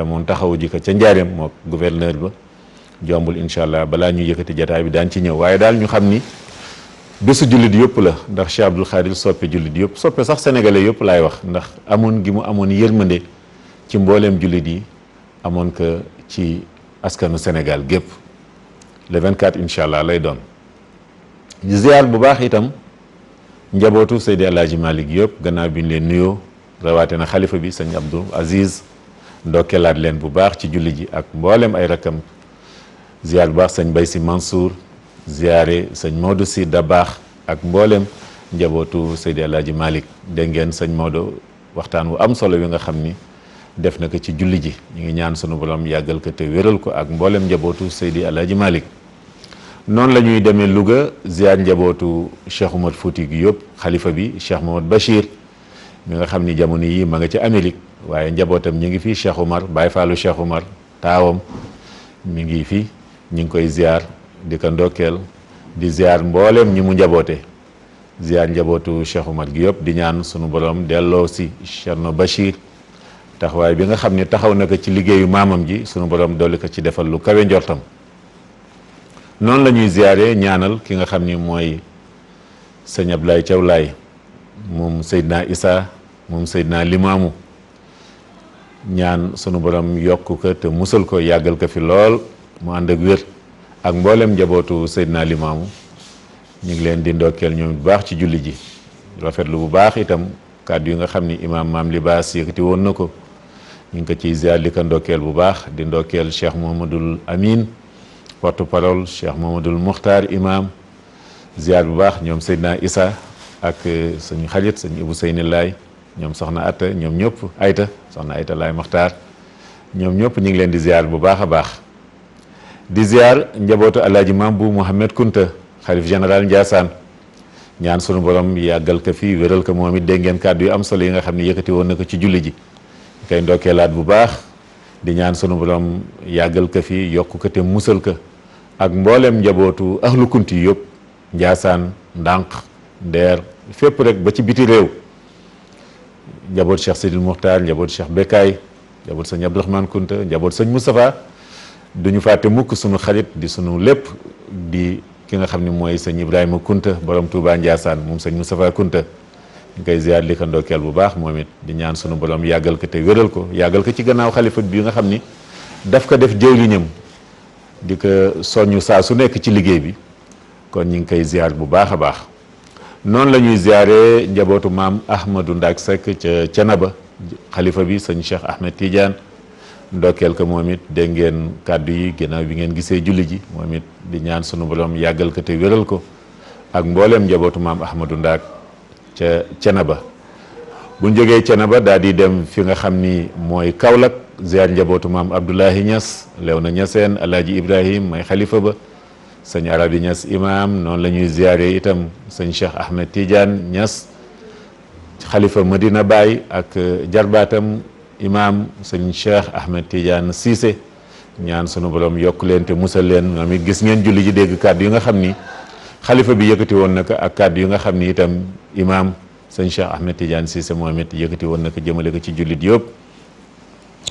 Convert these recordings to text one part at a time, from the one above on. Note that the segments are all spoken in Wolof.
moom taxawu ji ko ca njaareem mook gouverneur ba jombul incha allah balaa ñu yëkkati jataay bi daan ci ñëw waaye daal ñu xam ni bésu jullit yëpp la ndax Cheikh Abdoul Khadir soppe jullit yëpp soppe sax sénégalais yëpp laay wax ndax amoon gi mu amoon yërmande ci mbooleem jullit yi amoon ko ci askanu Sénégal gépp le 24 incha allah lay doon ziar bu baax itam njabootu Seydi El Hadji Malick yëpp gannaaw bi ñu leen nuyoo rawaate na xalifa bi sëñ Abdou Aziz ndokkeelaat leen bu baax ci julli ji ak mboolem ay rakam ziar bu baax sëñ Bay Si Mansour ziare sëñ Maodo Si Dabaax ak mboolem njabootu Seydi El Hadji Malick dégg ngeen sëñ Maodo waxtaan wu am solo wi nga xam ni def na ko ci julli ji ñu ngi ñaan sunu borom yàggal ko te wéral ko ak mboolem njabootu Seydi El Hadji Malick noonu la ñuy demee Louga ziar njabootu Cheikh Oumar Fouti gi yëpp xalifa bi Cheikh Mohamad Bachir mi nga xam ni jamono yi ma nga ci Amérique waaye njabootam ñu ngi fi Cheikh Oumar Baye Fallou Cheikh Oumar taawam mi ngi fi ñu ngi koy ziar di ko ndokkeel di ziar mboolem ñi mu njaboote ziar njabootu Cheikh Oumar gi yëpp di ñaan sunu borom delloo si Cherno Bachir taxawaay bi nga xam ne taxaw na ko ci liggéeyu maamam ji sunu borom dolli ko ci defal lu kawe njortam noonu la ñuy ziare ñaanal ki nga xam ni mooy sëñ Ablaye Thiaw Laye moom Seydina Issa moom Seydina Limaamu ñaan sunu borom yokk ko te musal ko yàggal ko fi lool mu ànd ak wér ak mboolem njabootu Seydina Limaamu ñu ngi leen di ndokkeel ñoom bu baax ci julli ji rafetlu bu baax itam kàddu yi nga xam ni imaam Maam Libaas yëkkati woon na ko ñu ngi ko ciy ziar di ko ndokkeel bu baax di ndokkeel Cheikh Mouhamadoul Amin porte parole Cheikh Mouhamadoul Mukhtar imam ziar bu baax ñoom Seydina Issa ak suñu xarit sëñ Ibou Seyni Laay ñoom soxna Atta ñoom ñëpp Ayta soxna Ayta Laay Mukhtar ñoom ñëpp ñu ngi leen di ziar bu baax a baax di ziar njabootu alaaji Maam bu Mouhamed Kunta xalif général Ndiassane ñaan sunu borom yàggal ko fii wéral ko moom it dégg ngeen kàddu yu am solo yi nga xam ne yëkkati woon na ko ci julli ji kay ndokkeelaat bu baax di ñaan sunu borom yàggal ko fii yokk ko te musal ko ak mboolem njabootu ahlu kunti yëpp Ndiassane ndànk ndeer fépp rek ba ci biti réew njaboot Cheikh Sidil Muxtaar njaboot Cheikh Bekkaay njaboot sëñ Abdourahmane Kunta njaboot sëñ Moustapha duñu fàtte mukk sunu xarit di sunu lépp di ki nga xam ne mooy sëñ Ibrahima Kunta borom Touba Ndiassane moom sëñ Moustapha Kunta ñu koy ziar li ko ndokkeel bu baax moom it di ñaan sunu borom yàggal ko te wéral ko yàggal ko ci gannaaw xalifa bi nga xam ni daf ko def jëwriñam di ko soññu saa su nekk ci liggéey bi kon ñu ngi koy ziar bu baax a baax noonu la ñuy ziare njabootu maam Ahmadou Ndak Seck ca Canaba xalifa bi sëñ Cheikh Ahmed Tidiane ndokkeel ko moom it dégg ngeen kàddu yi ginnaaw bi ngeen gisee julli ji moom it di ñaan sunu borom yàggal ko te wéral ko ak mbooleem njabootu maam Ahmadou Ndak ca Canaba bu ñu jógee Canaba daal di dem fi nga xam ni mooy Kaolack ziar njabootu maam Abdoulahi Niass Léona Niassène Alaaji Ibrahim may xalifa ba sëñ Arabi Niass imam noonu la ñuy ziare itam sëñ Cheikh Ahmed Tidiane Niass xalifa Medina Baye ak jarbaatam imam sëñ Cheikh Ahmed Tidiane Cissé ñaan sunu borom yokk leen te musal leen moom it gis ngeen julli ji dégg kàddu yi nga xam ni xalifa bi yëkkati woon na ko ak kàddu yi nga xam ni itam imam sëñ Cheikh Ahmed Tidiane Cissé moom it yëkkati woon na ko jëmale ko ci jullit yëpp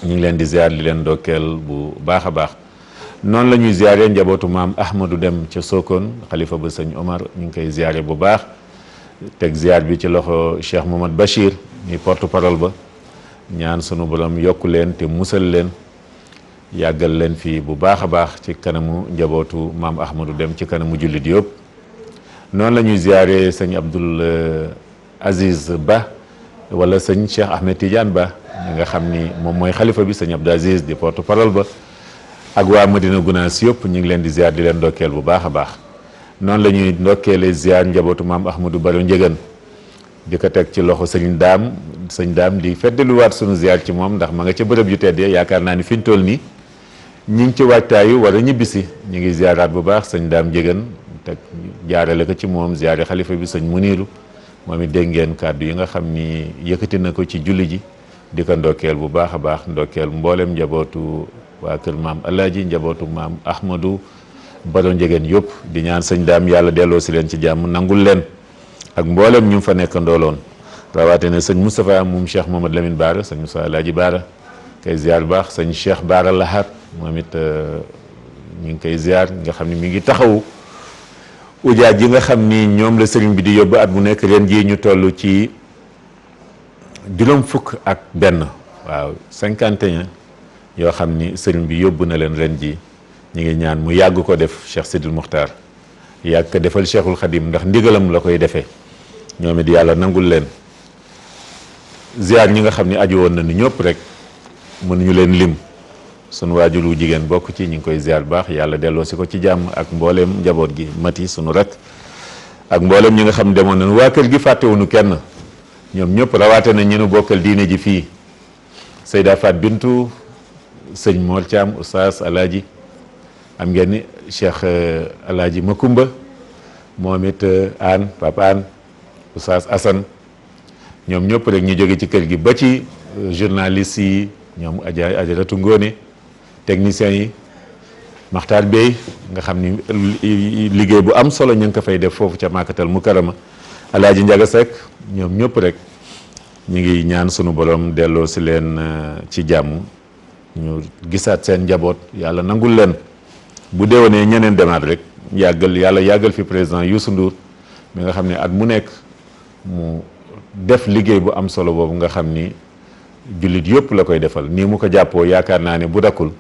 ñu ngi leen di ziar di leen ndokkeel bu baax a baax noonu la ñuy ziare njabootu maam Ahmadou Dem ca Sokone xalifa ba sëñ Omar ñu ngi koy ziare bu baax teg ziar bi ci loxo Cheikh Mohamad Bachir ñuy porte parole ba ñaan sunu borom yokku leen te musal leen yàggal leen fii bu baax a baax ci kanamu njabootu maam Ahmadou Dem ci kanamu jullit yëpp noonu la ñuy ziare sëñ Abdoul Aziz Ba wala sëñ Cheikh Ahmed Tidiane Ba ñi nga xam ni moom mooy xalifa bi sëñ Abdou Aziz di porte parole ba ak waa Madina Gunaas yëpp ñu ngi leen di ziar di leen ndokkeel bu baax a baax noonu la ñuy ndokkeele ziar njabootu maam Ahmadou Baro Njëgan di ko teg ci loxo sëñ Daam di feddaluwaat sunu ziar ci moom ndax ma nga ca bërëb yu teddee yaakaar naa ni fi ñu toll nii ñi ngi ci waajtaayu war a ñibbisi ñu ngi ziaraat bu baax sëñ Daam Njëgan teg jaarale ko ci moom ziare xalifa bi sëñ Muniiru moom it dégg ngeen kàddu yi nga xam ni yëkkati na ko ci julli ji di ko ndokkeel bu baax a baax ndokkeel mboolem njabootu waa kër maam Alaaji njabootu maam Ahmadou Baro Njëgeen yëpp di ñaan sëñ Daam yàlla delloo si leen ci jàmm nangul leen ak mboolem ñu fa nekk ndooloon rawaate ne sëñ Moustapha moom Cheikh Mohamad Lamine Baara sëñ Moustapha Alaaji Baara koy ziar bu baax sëñ Cheikh Baara Lahar moom it ñu ngi koy ziar nga xam ne mi ngi taxawu ujaaj yi nga xam ni ñoom la sëriñ bi di yóbbu at mu nekk ren jii ñu toll ci juróom fukk ak benn waaw 51 yoo xam ni sëriñ bi yóbbu na leen ren jii ñu ngi ñaan mu yàgg ko def Cheikh Sidil Muxtaar yàgg ko defal Cheikhul Khadim ndax ndigalam la koy defee ñoom it yàlla nangul leen ziar ñi nga xam ni aju woon na ni ñëpp rek mënuñu leen lim sunu waajuru jigéen bokk ci ñu ngi koy ziar baax yàlla delloo si ko ci jàmm ak mbooleem njaboot gi mati sunu rek ak mbooleem ñi nga xam demoon nañu waa kër gi fàttewuñu kenn ñoom ñëpp rawaate na ñu nu bokkal diine ji fii Seyda Fat Bintu sëñ Mor Thiam oustaz alaaji am ngeen ni Cheikh alaaji Makumba moom it Aan Papa Aan oustaz Assane ñoom ñëpp rek ñu jóge ci kër gi ba ci journaliste yi ñoom Ajaratu Ngóone techniciens yi Maxtaar Bey nga xam ni liggéey bu am solo ñu ngi ko fay def foofu ca Màkkatal Mukarrama alaaji Njaga Sekk ñoom ñëpp rek ñu ngi ñaan sunu borom delloo si leen ci jàmm ñu gisaat seen njaboot yàlla nangul leen bu déwénee ñeneen demaat rek yàlla yàggal fi président Youssou Ndour mi nga xam ne at mu nekk mu def liggéey bu am solo boobu nga xam ni jullit yëpp la koy defal nii mu ko jàppoo yaakaar naa ne bu dakkul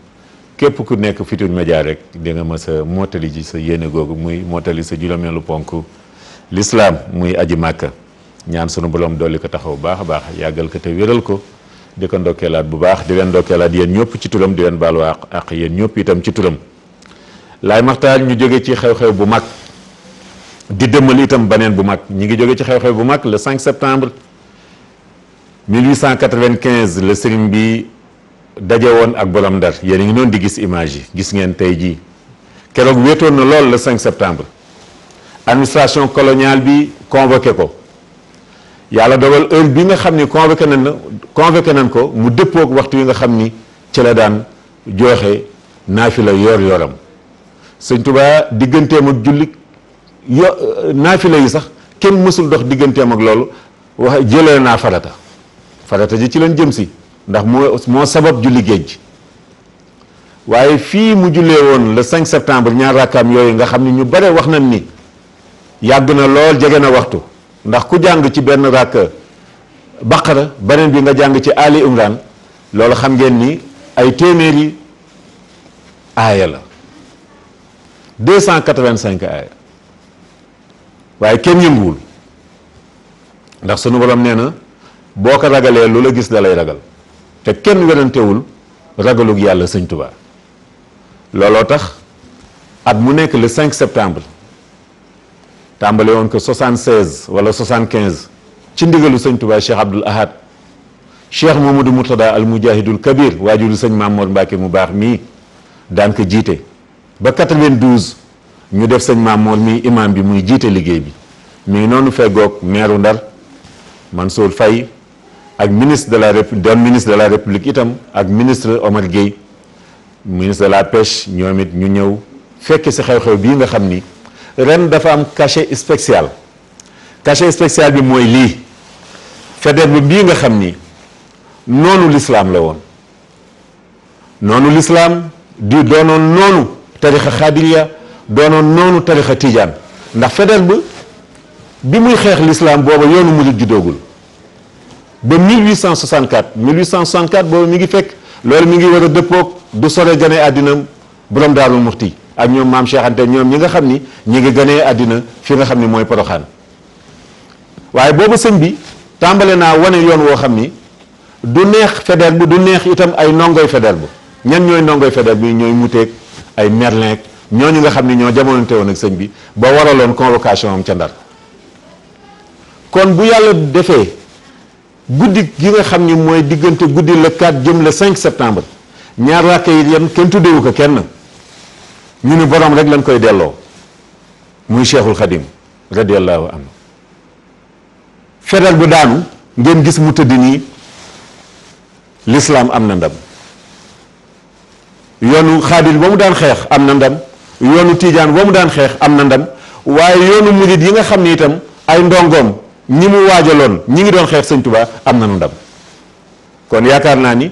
képp ku nekk Futurs Médias rek di nga mës a mottali ji sa yéene googu muy mottali sa juróomeelu ponk l'islam muy aji màkka ñaan sunu borom dolli ko taxaw baax a baax yàggal ko te wéral ko di ko ndokkeelaat bu baax di leen ndokkeelaat yéen ñëpp ci turam di leen baalu ak yéen ñëpp itam ci turam laay maxtaar ñu jóge ci xew-xew bu mag di dëmmal itam baneen bu mag ñi ngi jóge ci xew-xew bu mag le 5 septembre 1895 le sëriñ bi daje woon ak borom Ndar yéen a ngi noonu di gis image yi gis ngeen tey jii keroog wéetoon na lool le 5 septembre administration coloniale bi convoqué ko yàlla dogal heure bi nga xam ni convoqué nañ ko mu dëppook waxtu yi nga xam ni ci la daan joxe naafila yoram sëñ Tuubaa digganteem ak julli naafila yi sax kenn mësul dox digganteem ak loolu wax jëlee naa farata ji ci leen jëm si ndax moo sabab julli géej gi waaye fii mu jullee woon le 5 septembre ñaar rakkaam yooyu nga xam ni ñu bare wax nañ ni yàgg na lool jege na waxtu ndax ku jàng ci benn rakk baqara beneen bi nga jàng ci Ali Imran loolu xam ngeen ni ay téeméeri aaya la 285 aaya waaye kenn yënguwul ndax sunu borom nee na boo ko ragalee lu la gis da lay ragal te kenn werantewul ragalug yàlla sëñ Tuubaa looloo tax at mu nekk le 5 septembre tàmbale woon ko 76 wala 75 ci ndigalu sëñ Tuubaa Cheikh Abdoul Ahad Cheikh Mamadou Murtada al Mujahidul Kabir waajuru sëñ Mamour Mbacke mu baax mii daan ko jiite ba 92 ñu def sëñ Mamour mii imam bi muy jiite liggéey bi mi ngi noonu feggoog meeru Ndar Mansour Faye ak ministre de la république doon ministre de la république itam ak ministre Omar Gueye ministre de la pêche ñoom it ñu ñëw fekk si xew-xew bii nga xam ni ren dafa am cachet spécial bi mooy lii Faidherbe bii nga xam ni noonu l'islam la woon noonu l'islam di doonoon noonu tarixa xaadiriya doonoon noonu tarixa tijaan ndax Faidherbe bi muy xeex l'islam booba yoonu murid juddoogul ba 1864 boobu mi ngi fekk loolu mi ngi war a dëppoog du sore gane àddina borom Daaru Muxti ak ñoom maam Cheikh Anta ñoom ñi nga xam ni ñi ngi ganee àddina fi nga xam ni mooy Poroxaan waaye boobu sëñ bi tàmbale naa wane yoon woo xam ni du neex Faidherbe du neex itam ay ndongoy Faidherbe ñan ñooy ndongoy Faidherbe bi ñooy muteeg ay Merlin ñooñu nga xam ni ñoo jamonante woon ak sëñ bi ba waraloon convocation am ca Ndar kon bu yàlla defee guddi gi nga xam ni mooy diggante guddi le 4 jëm le 5 septembre ñaar rakk yi yan kenn tuddewu ko kenn ñu ni borom rek lañ koy delloo muy Cheikhul Khadim radiyallahu anhu Faidherbe bu daanu ngeen gis mu tëdd nii l'islam am na ndam yoonu xaadir ba mu daan xeex am na ndam yoonu tijaan ba mu daan xeex am na ndam waaye yoonu murid yi nga xam ni itam ay ndongoom ñi mu waajaloon ñi ngi doon xeex sëñ Tuubaa am nañu ndam kon yaakaar naa ni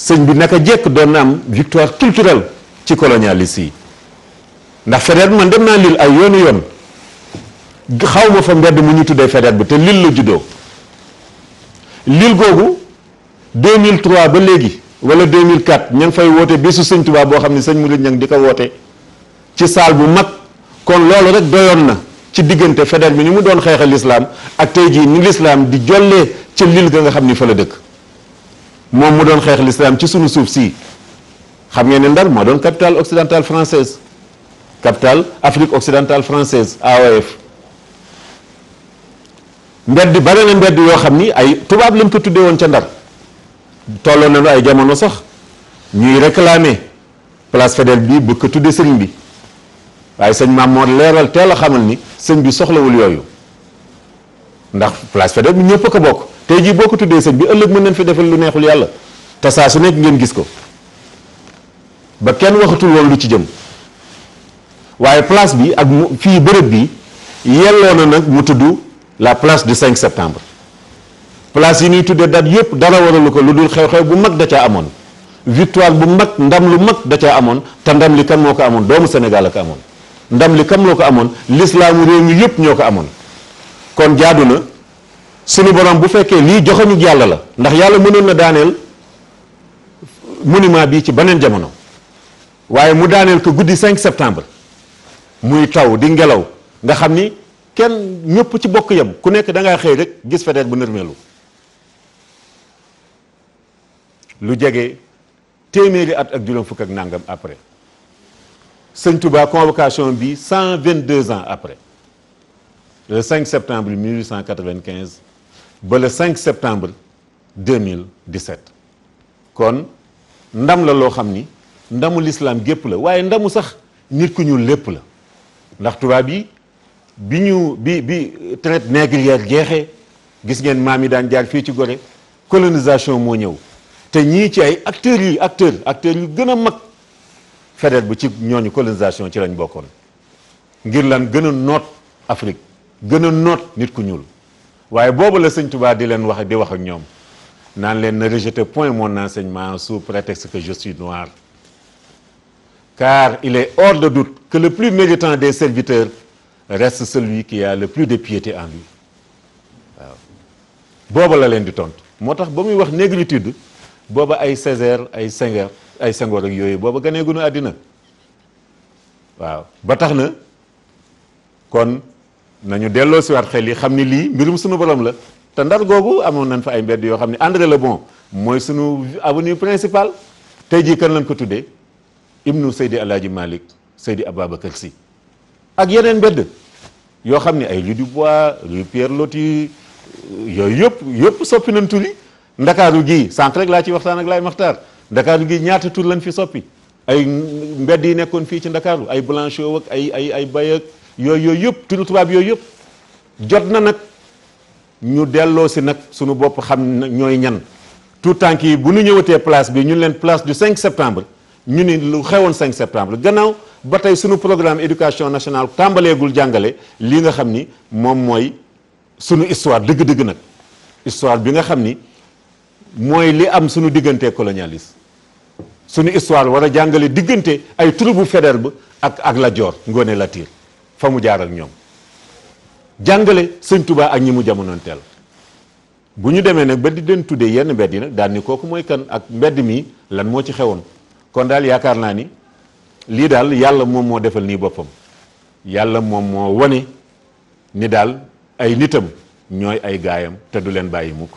sëñ bi naka jekk doon na am victoire culturelle ci colonialiste yi ndax Faidherbe man dem naa Lille ay yoonu yoon xaw ma fa mbedd mu ñu tuddee Faidherbe bi te Lille la juddoo Lille googu 2003 ba léegi wala 2004 ña ngi fay woote bésu sëñ Tuubaa boo xam ne sëñ Mouride ña ngi di ko woote ci salle bu mag kon loolu rek doyoon na ci diggante Faidherbe bi ni mu doon xeexal l'islam ak tey jii ni l'islam di jollee ca Lille ga nga xam ni fa la dëkk moom mu doon xeexal l'islam ci sunu suuf sii xam ngeen ne Ndar moo doon capitale occidentale française capitale Afrique occidentale française AOF mbedd bare na mbedd yoo xam ni ay tubaab lañ ko tuddee woon ca Ndar tolloon nañu ay jamono sax ñuy réclamer place Faidherbe bi bëgg ko tuddee sëriñ bi waaye sëñ Maam Mor leeral teel a xamal ni sëñ bi soxlawul yooyu ndax place Faidherbe bi ñëpp a ko bokk tey jii boo ko tuddee sëñ bi ëllëg mën nañ fi defal lu neexul yàlla te saa su nekk ngeen gis ko ba kenn waxatul woon lu ci jëm waaye place bi ak fii bërëb bi yelloo na nag mu tudd la place du 5 septembre place yi ñuy tuddee date yëpp dara waralu ko lu dul xew-xew bu mag da caa amoon victoire bu mag ndam lu mag da caa amoon te ndam li kan moo ko amoon doomu Sénégal a ko amoon ndam li kan moo ko amoon l'islaamu réew mi yëpp ñoo ko amoon kon jaadu na sunu borom bu fekkee lii joxoñu yàlla la ndax yàlla mënoon na daaneel monument bi ci beneen jamono waaye mu daaneel ko guddi 5 septembre muy taw di ngelaw nga xam ni kenn ñëpp ci bokk yam ku nekk da ngaa xëy rek gis Faidherbe bu nërmeelu lu jege téeméeri at ak juróom fukk ak nangam après sëñ Touba convocation bi 122 ans après le 5 septembre 1895 ba le 5 septembre 2017 kon ndam la loo xam ni ndamu l'islam gépp la waaye ndamu sax nit ku ñuul lépp la ndax tubaab yi bi traite négrière jeexee gis ngeen maam yi daan jaar fii ci Gorée colonisation moo ñëw te ñii ci ay acteurs yu gën a mag Faidherbe bu ci ñooñu colonisation ci lañ bokkoon ngir lan gën a noot Afrique gën a noot nit ku ñuul waaye boobu la sëñ Touba di leen wax ak ñoom naan leen ne rejetez point mon enseignement sous prétexte que je suis noir car il est hors de doute que le plus méritant des serviteurs reste celui qui a le plus de piété en lui waaw booba la leen di tontu moo tax ba muy wax négritude booba ay Césaire ay Senghor ak yooyu booba ganeegunu àddina waaw ba tax na kon nañu delloo si waat xel yi xam ni lii mbirum sunu borom la te Ndar googu amoon nañ fa ay mbedd yoo xam ne André Le Bon mooy sunu avenue principale tey jii kan lañ ko tuddee ibnu Seydi Alaaji Malick Seydi Ababacar Sy ak yeneen mbedd yoo xam ne ay rue du Bois rue Pierre Loti yooyu yëpp soppi nañ tur yi ndakaaru gii sànq rek laa ci waxtaan ak Laay Maxtaar ndakaaru gii ñaata tur lañ fi soppi ay mbedd yi nekkoon fii ci ndakaaru ay Blanchot ak ay Bay ak yooyu yëpp turu tubaab yooyu yëpp jot na nag ñu delloo si nag sunu bopp xam ñooy ñan tout tànk yi bu ñu ñëwatee place bi ñu leen place du 5 septembre ñu ni lu xewoon 5 septembre gannaaw ba tey sunu programme éducation nationale tàmbaleegul jàngale lii nga xam ni moom mooy sunu histoire dëgg-dëgg nag histoire bi nga xam ni mooy li am sunu diggante colonialiste sunu histoire war a jàngale diggante ay troupe Faidherbe ak Lat Joor Ngoone Latiir fa mu jaar ak ñoom jàngale sëñ Touba ak ñi mu jamonoon teel bu ñu demee nag ba di leen tuddee yenn mbedd yi nag daal ni kooku mooy kan ak mbedd mi lan moo ci xewoon kon daal yaakaar naa ni lii daal yàlla moom moo defal nii boppam yàlla moom moo wane ni daal ay nitam ñooy ay gaayam te du leen bàyyi mukk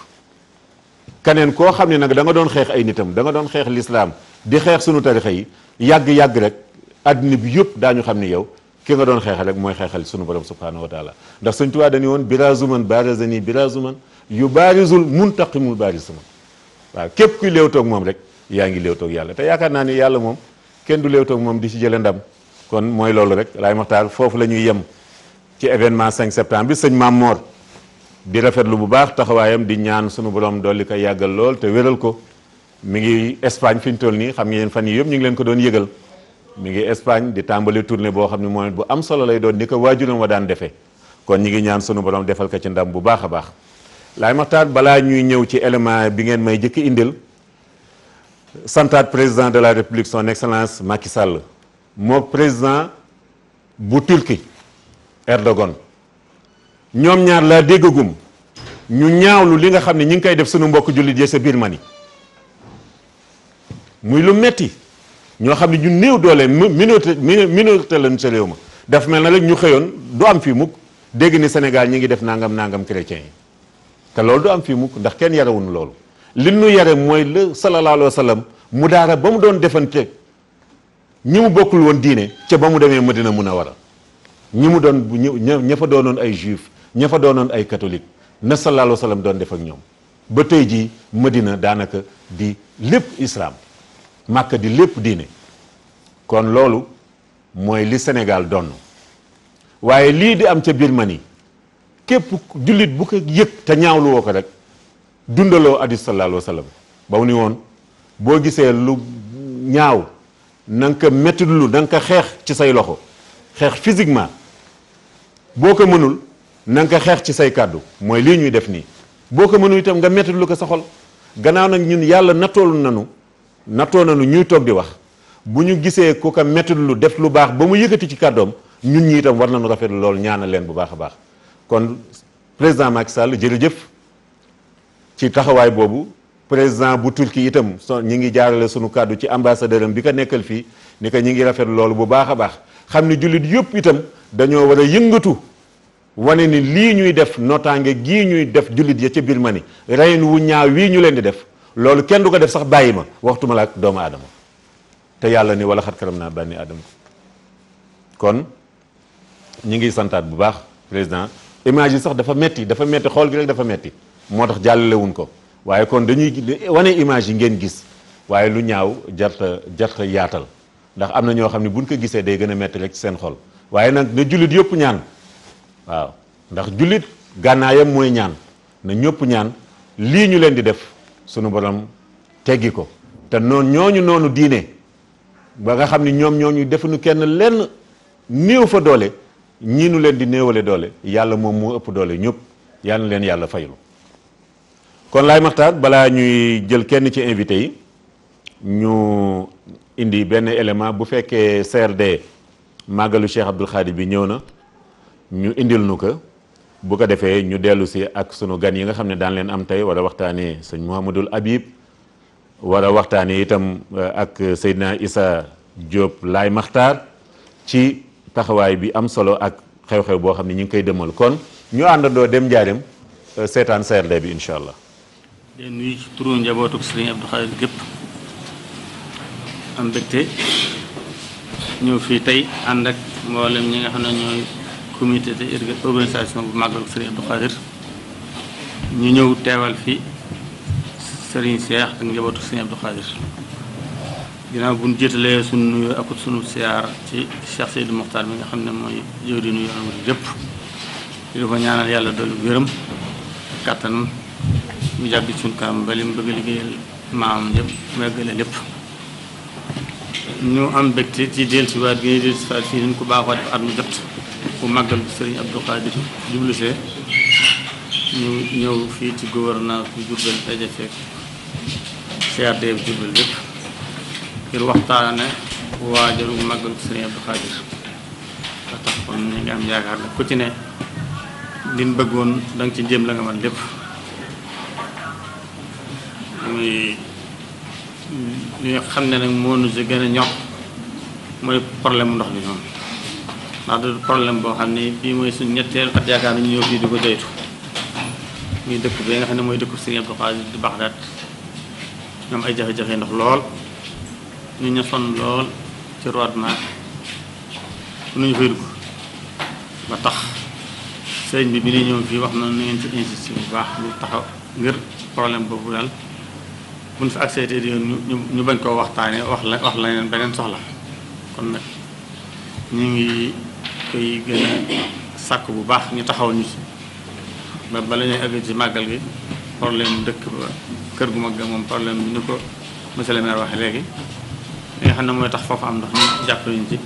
keneen koo xam ne nag da nga doon xeex ay nitam da nga doon xeex lislaam di xeex sunu tarixa yi yàgg-yàgg rek adduna bi yëpp daañu xam ni yow ki nga doon xeexal rek mooy xeexal sunu borom subhanahu wa taala ndax sëñ Tuubaa dañu woon birazuman barazani birazuman yu baarizul muntaqimul barizuma waaw képp kuy léewtoog moom rek yaa ngi léewtoog yàlla te yaakaar naa ni yàlla moom kenn du léewtoog moom di ci jële ndam kon mooy loolu rek Laay Maxtaar foofu la ñuy yem ci événement 5 septembre bi sëñ Maam Moor di rafetlu bu baax taxawaayam di ñaan sunu borom dolli ko yàggal lool te wéral ko mi ngi Espagne fi ñu toll nii xam ngeen fan yi yëpp ñu ngi leen ko doon yëgal mi ngi Espagne di tàmbali tournée boo xam ne mooy bu am solo lay doon ni ko waajuram wa daan defee kon ñi ngi ñaan sunu borom defal ko ci ndam bu baax a baax Laay Maxtaar balaa ñuy ñëw ci élément bi ngeen may jëkk indil santaat président de la république son excellence Macky Sall mook président bu Turquie Erdogan ñoom ñaar laa déggagum ñu ñaawlu li nga xam ne ñi ngi koy def suñu mbokk jullit yi sa Birmanie muy lu metti ñoo xam ne ñu néew doole minorité lañ sa réew ma daf mel na rek ñu xëyoon du am fii mukk dégg ni Sénégal ñi ngi def nangam chrétiens yi te loolu du am fii mukk ndax kenn yarewuñu loolu li nu yare mooy la sallallahu alayhi wa sallam mu daara ba mu doon defante ñi mu bokkul woon diine ca ba mu demee Madina Munawara ñi mu doon ña fa doonoon ay juif ña fa doonoon ay catholique na sallallahu alayhi wa sallam doon def ak ñoom ba tey jii Madina daanaka di lépp islam Màkka di lépp diine kon loolu mooy li Sénégal doon waaye lii di am ca Birmanie képp jullit bu ko yëg te ñaawlu woo ko rek dundaloo hadis sallallahu alayhi wa sallam ba mu ni woon boo gisee lu ñaaw na nga ko mettitlu na nga ko xeex ci say loxo xeex physiquement boo ko mënul na nga ko xeex ci say kàddu mooy lii ñuy def nii boo ko mënul itam nga mettitlu ko sa xol gannaaw nag ñun yàlla nattoo nanu ñuy toog di wax bu ñu gisee ku ko mettitlu def lu baax ba mu yëkkati ci kàddoom ñun ñi itam war nañu rafetlu loolu ñaanal leen bu baax a baax kon président Macky Sall jërëjëf ci taxawaay boobu président bu Turquie itam ñi ngi jaarale sunu kàddu ci ambassadeur am bi ko nekkal fii ni ko ñi ngi rafetlu loolu bu baax a baax xam ni jullit yëpp itam dañoo war a yëngatu wane ni lii ñuy def notaange gii ñuy def jullit ya ca Birmanie reyin wu ñaaw wii ñu leen di def loolu kenn du ko def sax bàyyi ma waxtuma la ak doomu aadama te yàlla ni wala xat karam naa bànni aadama kon ñi ngi santaat bu baax président image yi sax dafa metti xool gi rek dafa metti moo tax jàllalewuñ ko waaye kon dañuy wane image yi ngeen gis waaye lu ñaaw jarta yaatal ndax am na ñoo xam ne buñ ko gisee day gën a metti rek ci seen xol waaye nag na jullit yëpp ñaan waaw ndax jullit gànnaayam mooy ñaan na ñëpp ñaan lii ñu leen di def sunu borom teggi ko te noonu diine ba nga xam ni ñooñu defuñu kenn lenn néew fa doole ñii nu leen di néewale doole yàlla moom moo ëpp doole ñëpp yàlla na leen yàlla faylu kon laay maxtaar balaa ñuy jël kenn ci invité yi ñu indi benn élément bu fekkee CRD màggalu Cheikh Abdoul Khadir bi ñëw na ñu indil nu ko bu ko defee ñu dellu si ak sunu gan yi nga xam ne daan leen am tey war a waxtaanee sëñ Mouhamadul Habib war a waxtaanee itam ak Seydina Issa Diop laay maxtaar ci taxawaay bi am solo ak xew-xew boo xam ne ñu ngi koy demal kon ñu àndandoo dem njaareem seetaan CRD bi incha allah. di nuyu ci turu njabootu Serigne Abdou Khadir gépp am mbégte ñëw fii tey ànd ak mboolem ñi nga xam ne ñooy comité de organisation bu màggalu Serigne Abdou Khadir ñu ñëw teewal fi Serigne Cheikh ak njabootu Serigne Abdou Khadir ginnaaw bu ñu jiitalee sunu nuyoo ak sunu siyaar ci Cheikh Seydou Mokhtar mi nga xam ne mooy jëwriñu yoon wi lépp di ko ñaanal yàlla dolli wéram kàttanam mu jàgg ci suñu kanam ba li mu bëgg a liggéeyal maam yëpp mu eggale lépp ñu am mbégte ci dellusiwaat gi ñuy dellusiwaat fii nañ ko baaxoo def at mu jot bu màggal Serigne Abdou Khadir jublusee ñu ñëw fii ci gouvernance bu Diourbel daje fekk CRD bi Diourbel lépp ngir waxtaane waajaru màggalu Serigne Abdou Khadir ba tax kon ñu ngi am yaakaar ne ku ci ne liñ bëggoon da nga ci jëm la nga mën lépp muy li nga xam ne nag moo nu si gën a ñor mooy problème mu ndox mi moom ndax du problème boo xam ne bii mooy suñ ñetteel at yaakaar nañu ñëw fii di ko doytu muy dëkk bi nga xam ne mooy dëkk Serigne Abdou Khadir di Baxdaad ñoom ay jafe-jafe ndox lool ñu ña sonn lool ci root naag nu ñu fay dugg ba tax sëriñ bi ñuy ñëw fii wax na ni ngeen ci insisté bu baax ñu taxaw ngir problème boobu daal buñ fi accès te ñu bañ koo waxtaanee wax la leen beneen soxla kon nag ñu ngi koy gën a sàkk bu baax ñu taxaw ñu ci ba bala ñuy àgg ci màggal gi problème dëkk ba kër gu mag ga moom problème bi ni ko monsieur le maire waxee léegi li nga xam ne mooy tax foofu am ndox ñu jàppale ñu ci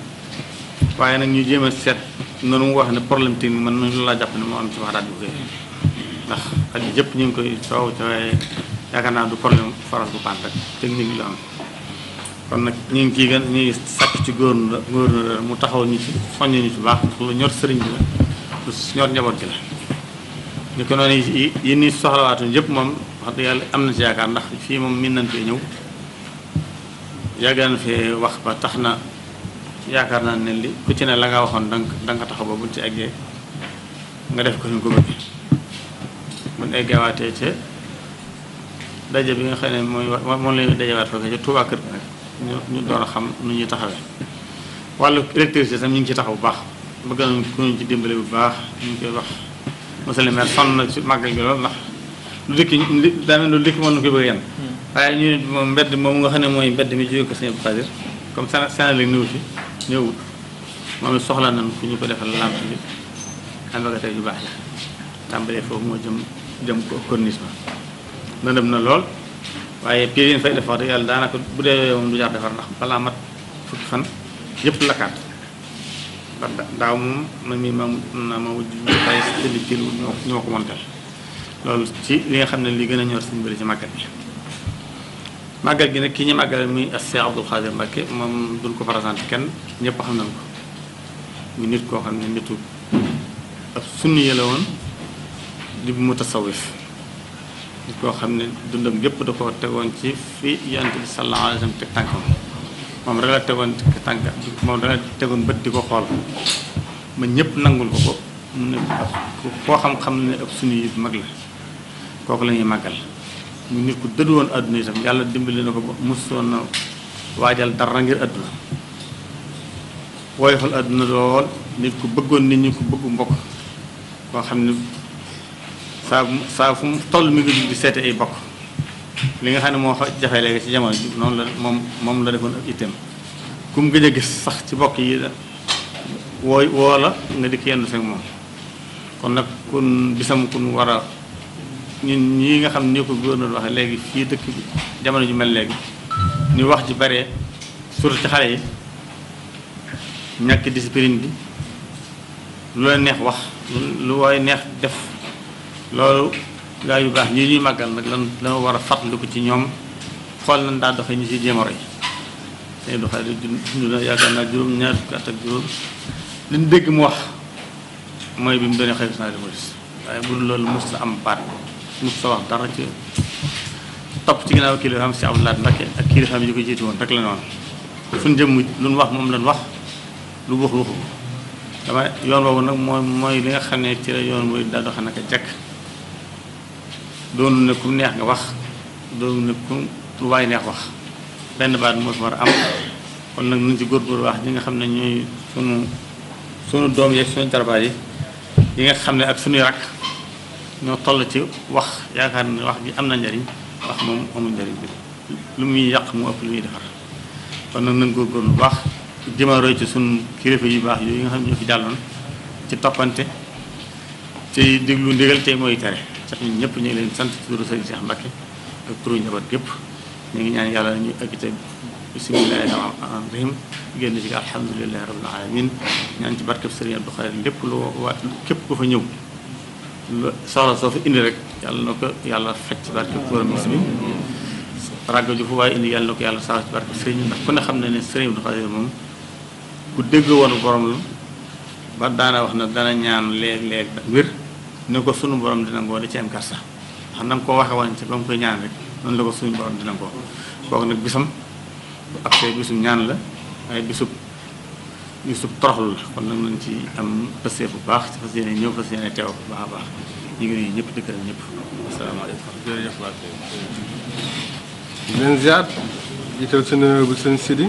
waaye nag ñu jéem a seet noonu mu wax ne problème technique man loolu laa jàpp ne moo am ci Baxdaad bu koy ndax at yi yëpp ñu ngi koy soow ci waaye yaakaar naa du problème forage bu paan rek technique la am kon nag ñu ngi ciy gën ñu ngi sàkk ci góor mu taxaw ñu ci soññ ñu ci baax ndax lu ñor sëriñ bi la lu ñor njaboot gi la ni ko noonu yi ni soxlawaatuñ yëpp moom wax dëgg yàlla am na ci yaakaar ndax fii moom min nañ fee ñëw yàgg nañ fee wax ba tax na yaakaar naa ne li ku ci ne la nga waxoon da nga taxaw ba buñ ci eggee nga def ko ñu ko bëgg buñ eggeewaatee ca daje bi nga xam ne moom la ñuy dajewaat foofu ca Touba kër nag ñu door a xam nu ñuy taxawee wàllu électricité tam ñu ngi ci taxaw bu baax bëgg nañ ku ñu ci dimbale bu baax ñu ngi koy wax monsieur le maire sonn na ci màggal gi lool ndax lu dikki daanaka lu dikki mën na koy bëgg yenn waaye ñu ne moom mbedd moom nga xam ne mooy mbedd mi jóge ko Sëñ Abdou Khadir comme Sénégal ñëw fi ñëwul moom it soxla nañ ku ñu ko defal lamp bi ambagatay yu baax la tàmbalee foofu moo jëm ko corniche ba na dem na lool waaye piir yi fay def wax dëgg yàlla daanaka bu dee moom du jar defar ndax balaa mat fukki fan yëpp lakkaat ba daaw moom man mii ma wujj tay tëddi piir ñoo ko montel loolu ci li nga xam ne li gën a ñor suñu bëri ci màggal gi màggal gi nag ki ñu màggal muy Cheikh Abdou Khadir Mbacké moom duñ ko présenté kenn ñëpp xam nañ ko muy nit koo xam ne nitu ab sunni la woon di mu tasawif nit koo xam ne dundam gépp da ko tegoon ci fi yonent bi sallallahu alayhi wa sallam teg tànkam moom rek la tegoon tànk moom rek la tegoon bët di ko xool ma ñëpp nangul ko mu ne koo xam-xam ne ab sunni yi mag la kooku la ñuy màggal mu nit ku dëdd woon àdduna itam yàlla dimbali na ko ba mosoon na waajal dara ngir àdduna woyofal àdduna lool nit ku bëggoon nit ñi ku bëggu mbokk koo xam ne saa fu mu toll mi ngi di seete ay bokk li nga xam ne moo jafe léegi ci jamono ji noonu la moom la defoon ak itam ku mu gëj a gis sax ci bokk yi woo la nga dikk yenn fekk moom kon nag kun bisam kun war a ñun ñii nga xam ne ni ko gouverneur waxee léegi fii dëkk bi jamono ji mel léegi ni wax ji bare surtout ci xale yi ñàkk discipline bi lu la neex wax lu waaye neex def loolu gaa yu baax ñii ñuy màggal nag lan war a fàttaliku ci ñoom xool nañ daa doxee ñu ci jéem a roy tey doxee dund na yaakaar naa juróom ñaar fukki at ak juróom li ñu dégg mu wax mooy bi mu doonee xëy na di moris waaye bu dul loolu mos la am baat mos sa wax dara ci topp ci ginnaaw kilifaam si Abdou Lahad Mbacké ak kilifaam yi ko jiitu woon rek la noonu suñ jëm lu ñu wax moom lañ wax lu waxu dama yoon boobu nag mooy li nga xam ne ci la yoon mooy daa doxe naka jekk doonu ne ku neex nga wax doonu ne ku lu waay neex wax benn baat moo fi war a am kon nag nañ ci góorgóorlu wax ñi nga xam ne ñooy sunu doom yeeg sunu jarbaat yi nga xam ne ak sunuy rakk ñoo toll ci wax yaakaar ne wax ji am na njariñ wax moom amul njariñ bi lu muy yàq mu ëpp lu muy defar kon nag nañ góorgóorlu bu baax jëma roy ci sunu kilifa yu baax yooyu nga xam ne ñoo fi jàlloon ci toppante ci déglu ndigal tey mooy tere sax ñun ñëpp ñu ngi leen sant ci turu Sëriñ Cheikh Mbacké ak turu njaboot gépp ñu ngi ñaan yàlla ñu egg te bismillahi rahmaani rahim génn ci alhamdulillahi rabbil alamin ñaan ci barkeb Sëriñ Abdou Khadir lépp lu waa képp ku fa ñëw soxla soo fa indi rek yàlla na ko yàlla faj ci barkeb turam bis bi ràgg ju fu waaye indi yàlla na ko yàlla sax ci barkeb sëriñ ndax ku ne xam ne ne Sëriñ Abdou Khadir moom ku dégg woon borom la ba daana wax na dana ñaan léeg-léeg wér ne ko sunu borom dina ngoo da ci am karsa ndax na nga ko waxe woon ci ba mu koy ñaan rek noonu la ko suñu borom dina ngoo kooku nag bisam bu agsee bisum ñaan la waaye bisub toroxlu la kon nag nañ ci am pësee bu baax ci fas yéene ñëw fas yéene teew bu baax a baax ñu ngi nuyu ñëpp dëkkëral ñëpp asalaamaaleykum jërëjëf waa leen ziar jiital suñu nuyoo bu sëñ Sidi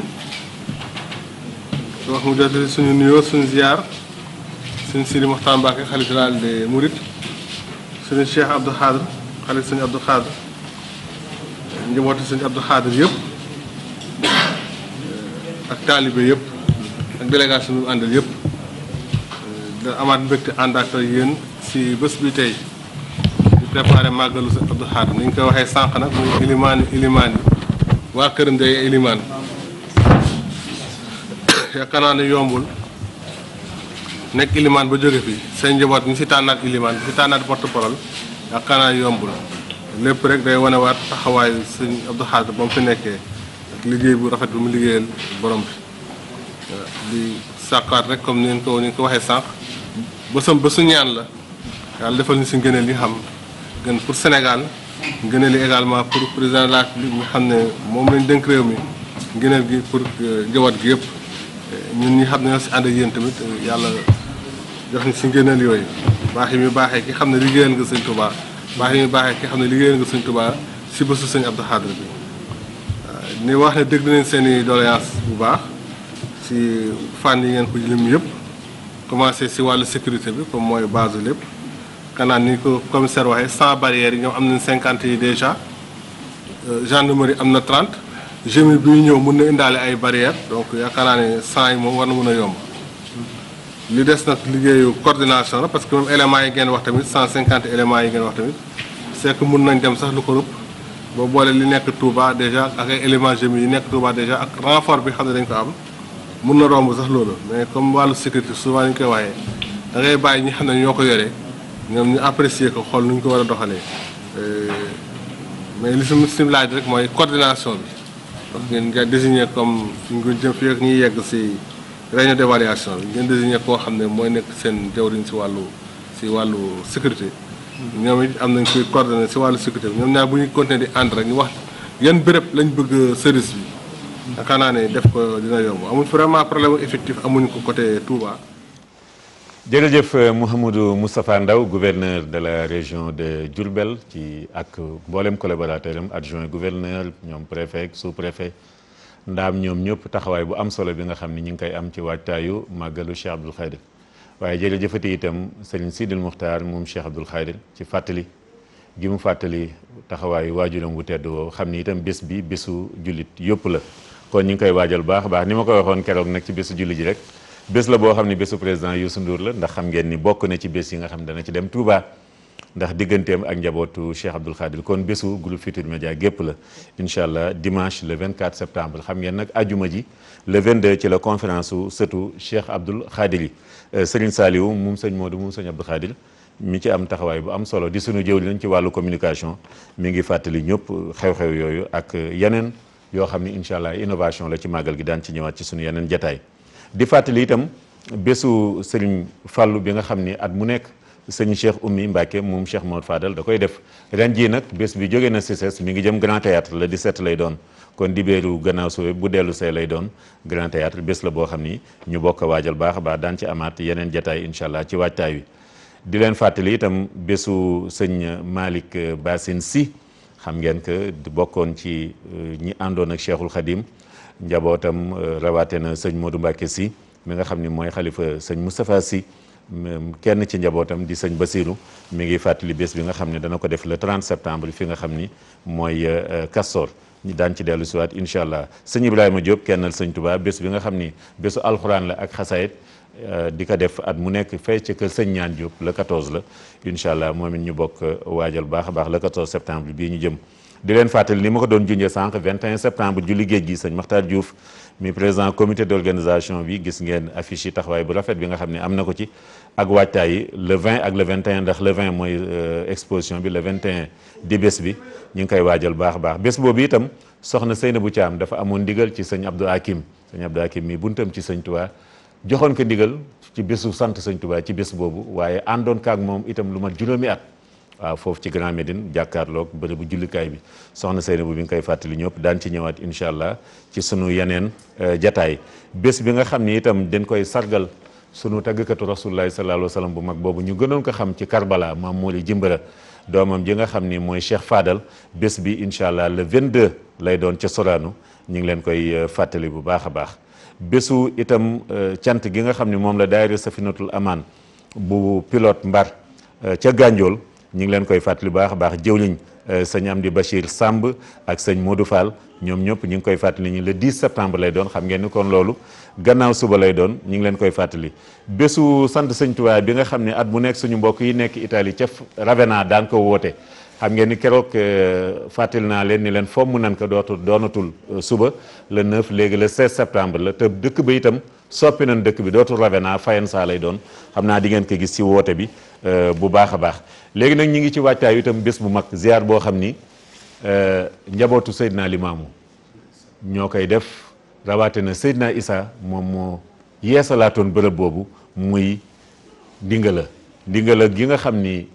wax mu jot suñu nuyoo suñu ziar sëñ Sidi Mokhtar Mbacké xalifa général des Mourides suñu Cheikh Abdou Khadir xalifa sëñ Abdou Khadir njabootu sëñ Abdou Khadir yëpp ak taalibe yëpp ak délégation bi àndal yëpp da amaat mbégte ànd ak yéen si bés bi tey di préparé màggalu sëñ Abdou Khadir ni ñu koy waxee sànq nag muy ilimaan yi waa këram day ilimaan yaakaar naa ne yombul nekk ilimaan ba jóge fi seen njaboot ñu si tànnaat ilimaan ñu si tànnaat porte-parole yaakaar naa yombul lépp rek day wanewaat taxawaayu sëñ Abdou Khadir ba mu fi nekkee ak liggéey bu rafet bi mu liggéeyal borom bi di sàkkaat rek comme ni ngeen ko waxee sànq bésu ñaan la yàlla defal ñu si ngëneel li xam gën pour Sénégal ngëneel yi également pour président de la République ñu xam ne moom lañ dénk réew mi ngëneel gi pour njaboot gi yëpp ñun ñi xam ne ñoo si ànd ak yéen tamit yàlla jox ñu si ngëneel yooyu baax yi muy baaxee ki xam ne liggéeyal nga sëñ Touba baax yi muy baaxee ki xam ne liggéeyal nga sëñ Touba si bésu sëñ Abdou Khadre bi ni wax ne dégg nañ seen i doléance bu baax si fànn yi ngeen ko lim yëpp commencé si wàllu sécurité bi comme mooy base lépp kanaan ni ko commissaire waxee 100 barrières yi ñoom am nañ 50 yi déjà gendarmerie am na 30 GMI bi ñëw mën na indaale ay barrières donc yaakaar naa ne 100 yi moom war na mën a yomb li des nag liggéeyu coordination la parce que même éléments yi ngeen wax tamit 150 éléments yi ngeen wax tamit c'est que mën nañ dem sax lu ko rëpp boo boole li nekk Touba déjà ak ay éléments GMI yi nekk Touba déjà ak renfort bi xam ne dañ ko am mën na romb sax loolu mais comme wàllu sécurité souvent ñu koy waxee da ngay bàyyi ñi xam ne ñoo ko yoree ñoom ñu apprécier ko xool nu ñu ko war a doxalee mais li si laaj rek mooy coordination bi parce que ngeen nga désigné comme ñu ko jëm fii ak ñuy yegg si réunion d'évaluation bi ngeen désigné koo xam ne mooy nekk seen jawriñ si wàllu sécurité ñoom it am nañ koy coordonné si wàllu sécurité bi ñoom ñaar bu ñuy continuer di ànd rek ñu wax yan béréb lañ bëgg service bi yaakaar naa ne def ko dina yomb amuñ vraiment problème effectif amuñ ko côté Touba. jërëjëf Mouhamadou Moustapha Ndaw gouverneur de la région de Diourbel ci ak mboolem collaborateur am adjoint gouverneur ñoom préfet sous-préfet ndaam ñoom ñëpp taxawaay bu am solo bi nga xam ne ñu ngi koy am ci waajtaayu màggalu Cheikh Abdoul Khadre waaye jërëjëfati itam Serigne Sidil Muxtaar moom Cheikh Abdoul Khadre ci fàttali gi mu fàttali taxawaayu waajuram wu tedd woo xam ni itam bés bi bésu jullit yëpp la kon ñu ngi koy waajal baax a baax ni ma ko waxoon keroog nag ci bésu jullit ji rek bés la boo xam ne bésu président Youssou Ndour la ndax xam ngeen ni bokk na ci bés yi nga xam dana ci dem Touba ndax digganteem ak njabootu Cheikh Abdoul Khadre kon bésu groupe Futurs Médias gépp la incha allah dimanche le 24 septembre xam ngeen nag ajuma ji le 22 ci la conférence su sëtu Cheikh Abdoul Khadre yi Serigne Saliou moom sëñ Modou moom sëñ Abdoul Khadre mi ci am taxawaay bu am solo di sunu jëw lañ ci wàllu communication mi ngi fàttali ñëpp xew-xew yooyu ak yeneen yoo xam ne incha allah innovation la ci màggal gi daan ci ñëwaat ci sunu yeneen jataay di fàttali itam bésu Serigne Fallou bi nga xam ni at mu nekk sëñ Cheikh Oumy Mbacke moom Cheikh Maodo Fadal da koy def ren jii nag bés bi jógee na CICES mi ngi jëm Grand Théâtre le 17 lay doon kon dibéeru gannaaw suwe bu dellu see lay doon Grand Théâtre bés la boo xam ni ñu bokk waajal baax a baax daan ci amaat yeneen jataay incha allah ci waajtaay wi di leen fàttali itam bésu sëñ Malick Bassine Sy xam ngeen que bokkoon ci ñi àndoon ak Cheikhul Khadim njabootam rawaate na sëñ Modou Mbacke Sy mi nga xam ni mooy xalifa sëñ Moustapha Sy kenn ci njabootam di sëñ Basirou mi ngi fàttali bés bi nga xam ne dana ko def le 30 septembre fi nga xam ni mooy Castor ñi daan ci dellu siwaat incha allah sëñ Ibrahima Diop kennal sëñ Touba bés bi nga xam ni bésu alxuraan la ak xasaayit di ko def at mu nekk fay ca kër sëñ Ñaan Diop le 14 la incha allah moom it ñu bokk waajal baax a baax le 14 septembre bii ñu jëm di leen fàttali ni ma ko doon junjee sànq 21 septembre julli géej gi sëñ Makhtar Diouf mi président comité d'organisation bi gis ngeen affiche yi taxawaay bu rafet bi nga xam ne am na ko ci ak waajtaay yi le 20 ak le 21 ndax le 20 mooy exposition bi le 21 di bés bi ñu ngi koy waajal baax a baax bés boobu itam soxna Seynabou Thiam dafa amoon ndigal ci sëñ Abdou Hakim mi buntam ci sëñ Touba joxoon ko ndigal ci bésu sant sëñ Touba ci bés boobu waaye àndoon kaak moom itam lu mat juróomi at waaw foofu ci Grand Médine jàkkaarloog bërëbu jullikaay bi soxna Seynabou bi nga koy fàttali ñëpp daan ci ñëwaat incha allah ci sunu yeneen jataay bés bi nga xam ni itam dañ koy sargal sunu tàggkatu rasulullahi sallallahu alayhi wa sallam bu mag boobu ñu gënoon ko xam ci Karbala maam Mooli Jimbara doomam ji nga xam ni mooy Cheikh Fadal bés bi incha allah le 22 lay doon ca Sorano ñu ngi leen koy fàttali bu baax a baax bésu itam cant gi nga xam ni moom la daayira Safinatul Aman bu pilote Mbar ca Gànjool ñu ngi leen koy fàttali baax a baax jëwliñ sëñ Amdi Bachir Samb ak sëñ Modou Fall ñoom ñëpp ñu ngi koy fàttali ñu le 10 septembre lay doon xam ngeen ni kon loolu gannaaw suba lay doon ñu ngi leen koy fàttali bésu sant sëñ Tuubaa bi nga xam ne at mu nekk suñu mbokk yi nekk Italie ca Ravenna daan ko woote xam ngeen ni keroog fàttali naa leen ni leen fomm nan ko doonatul suba le 9 léegi le 16 septembre la te dëkk ba itam soppi nañ dëkk bi dootul Ravenna Fayensa lay doon xam naa di ngeen ko gis ci woote bi bu baax a baax léegi nag ñi ngi ci wàccaay itam bés bu mag ziar boo xam ni njabootu Seydina Limaamu ñoo koy def rawaate na Seydina Issa moom moo yeesalaatoon bërëb boobu muy Ndingala gi nga xam ni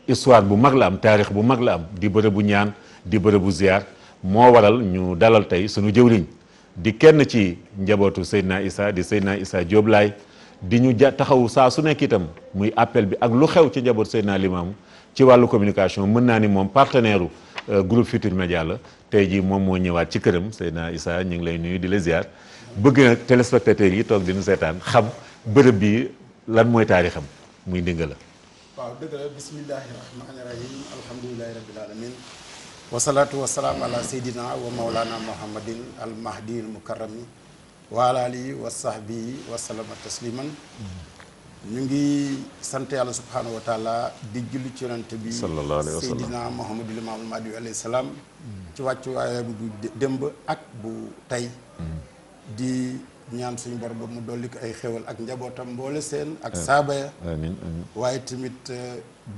histoire bu mag la am taarix bu mag la am di bërëbu ñaan di bërëbu ziar moo waral ñu dalal tey sunu jëwriñ di kenn ci njabootu Seydina Issa di Seydina Issa Diop Laye di ñu taxaw saa su nekk itam muy appel bi ak lu xew ci njaboot Seydina Limamou ci wàllu communication mën naa ni moom partenaire groupe Futurs Médias la tey jii moom moo ñëwaat ci këram Seydina Issa ñu ngi lay nuyu di la ziar bëgg nag téléspectateurs yi toog di ñu seetaan xam bërëb bi lan mooy taarixam muy Ndingala. waaw dëgg la bismillahi rahmaani rahim alhamdulilahi rabbil alamin wasalaatu wasalaam ala seydina wa maulana muhammadin al mahdi al mukarrami wa ala alihi wa sahbihi wa salama tasliman ñu ngi sant yàlla subhanahu wa taala di julli ci yonante bi sallallahu alayhi wa sallam seydina muhammadul imaamul mahdi alayhi salaam ci wàccu waayam bu démb ak bu tey di ñaan suñu borom ba mu dolli ko ay xéwal ak njabootam mboole seen ak saaba ya amiin amiin waaye tamit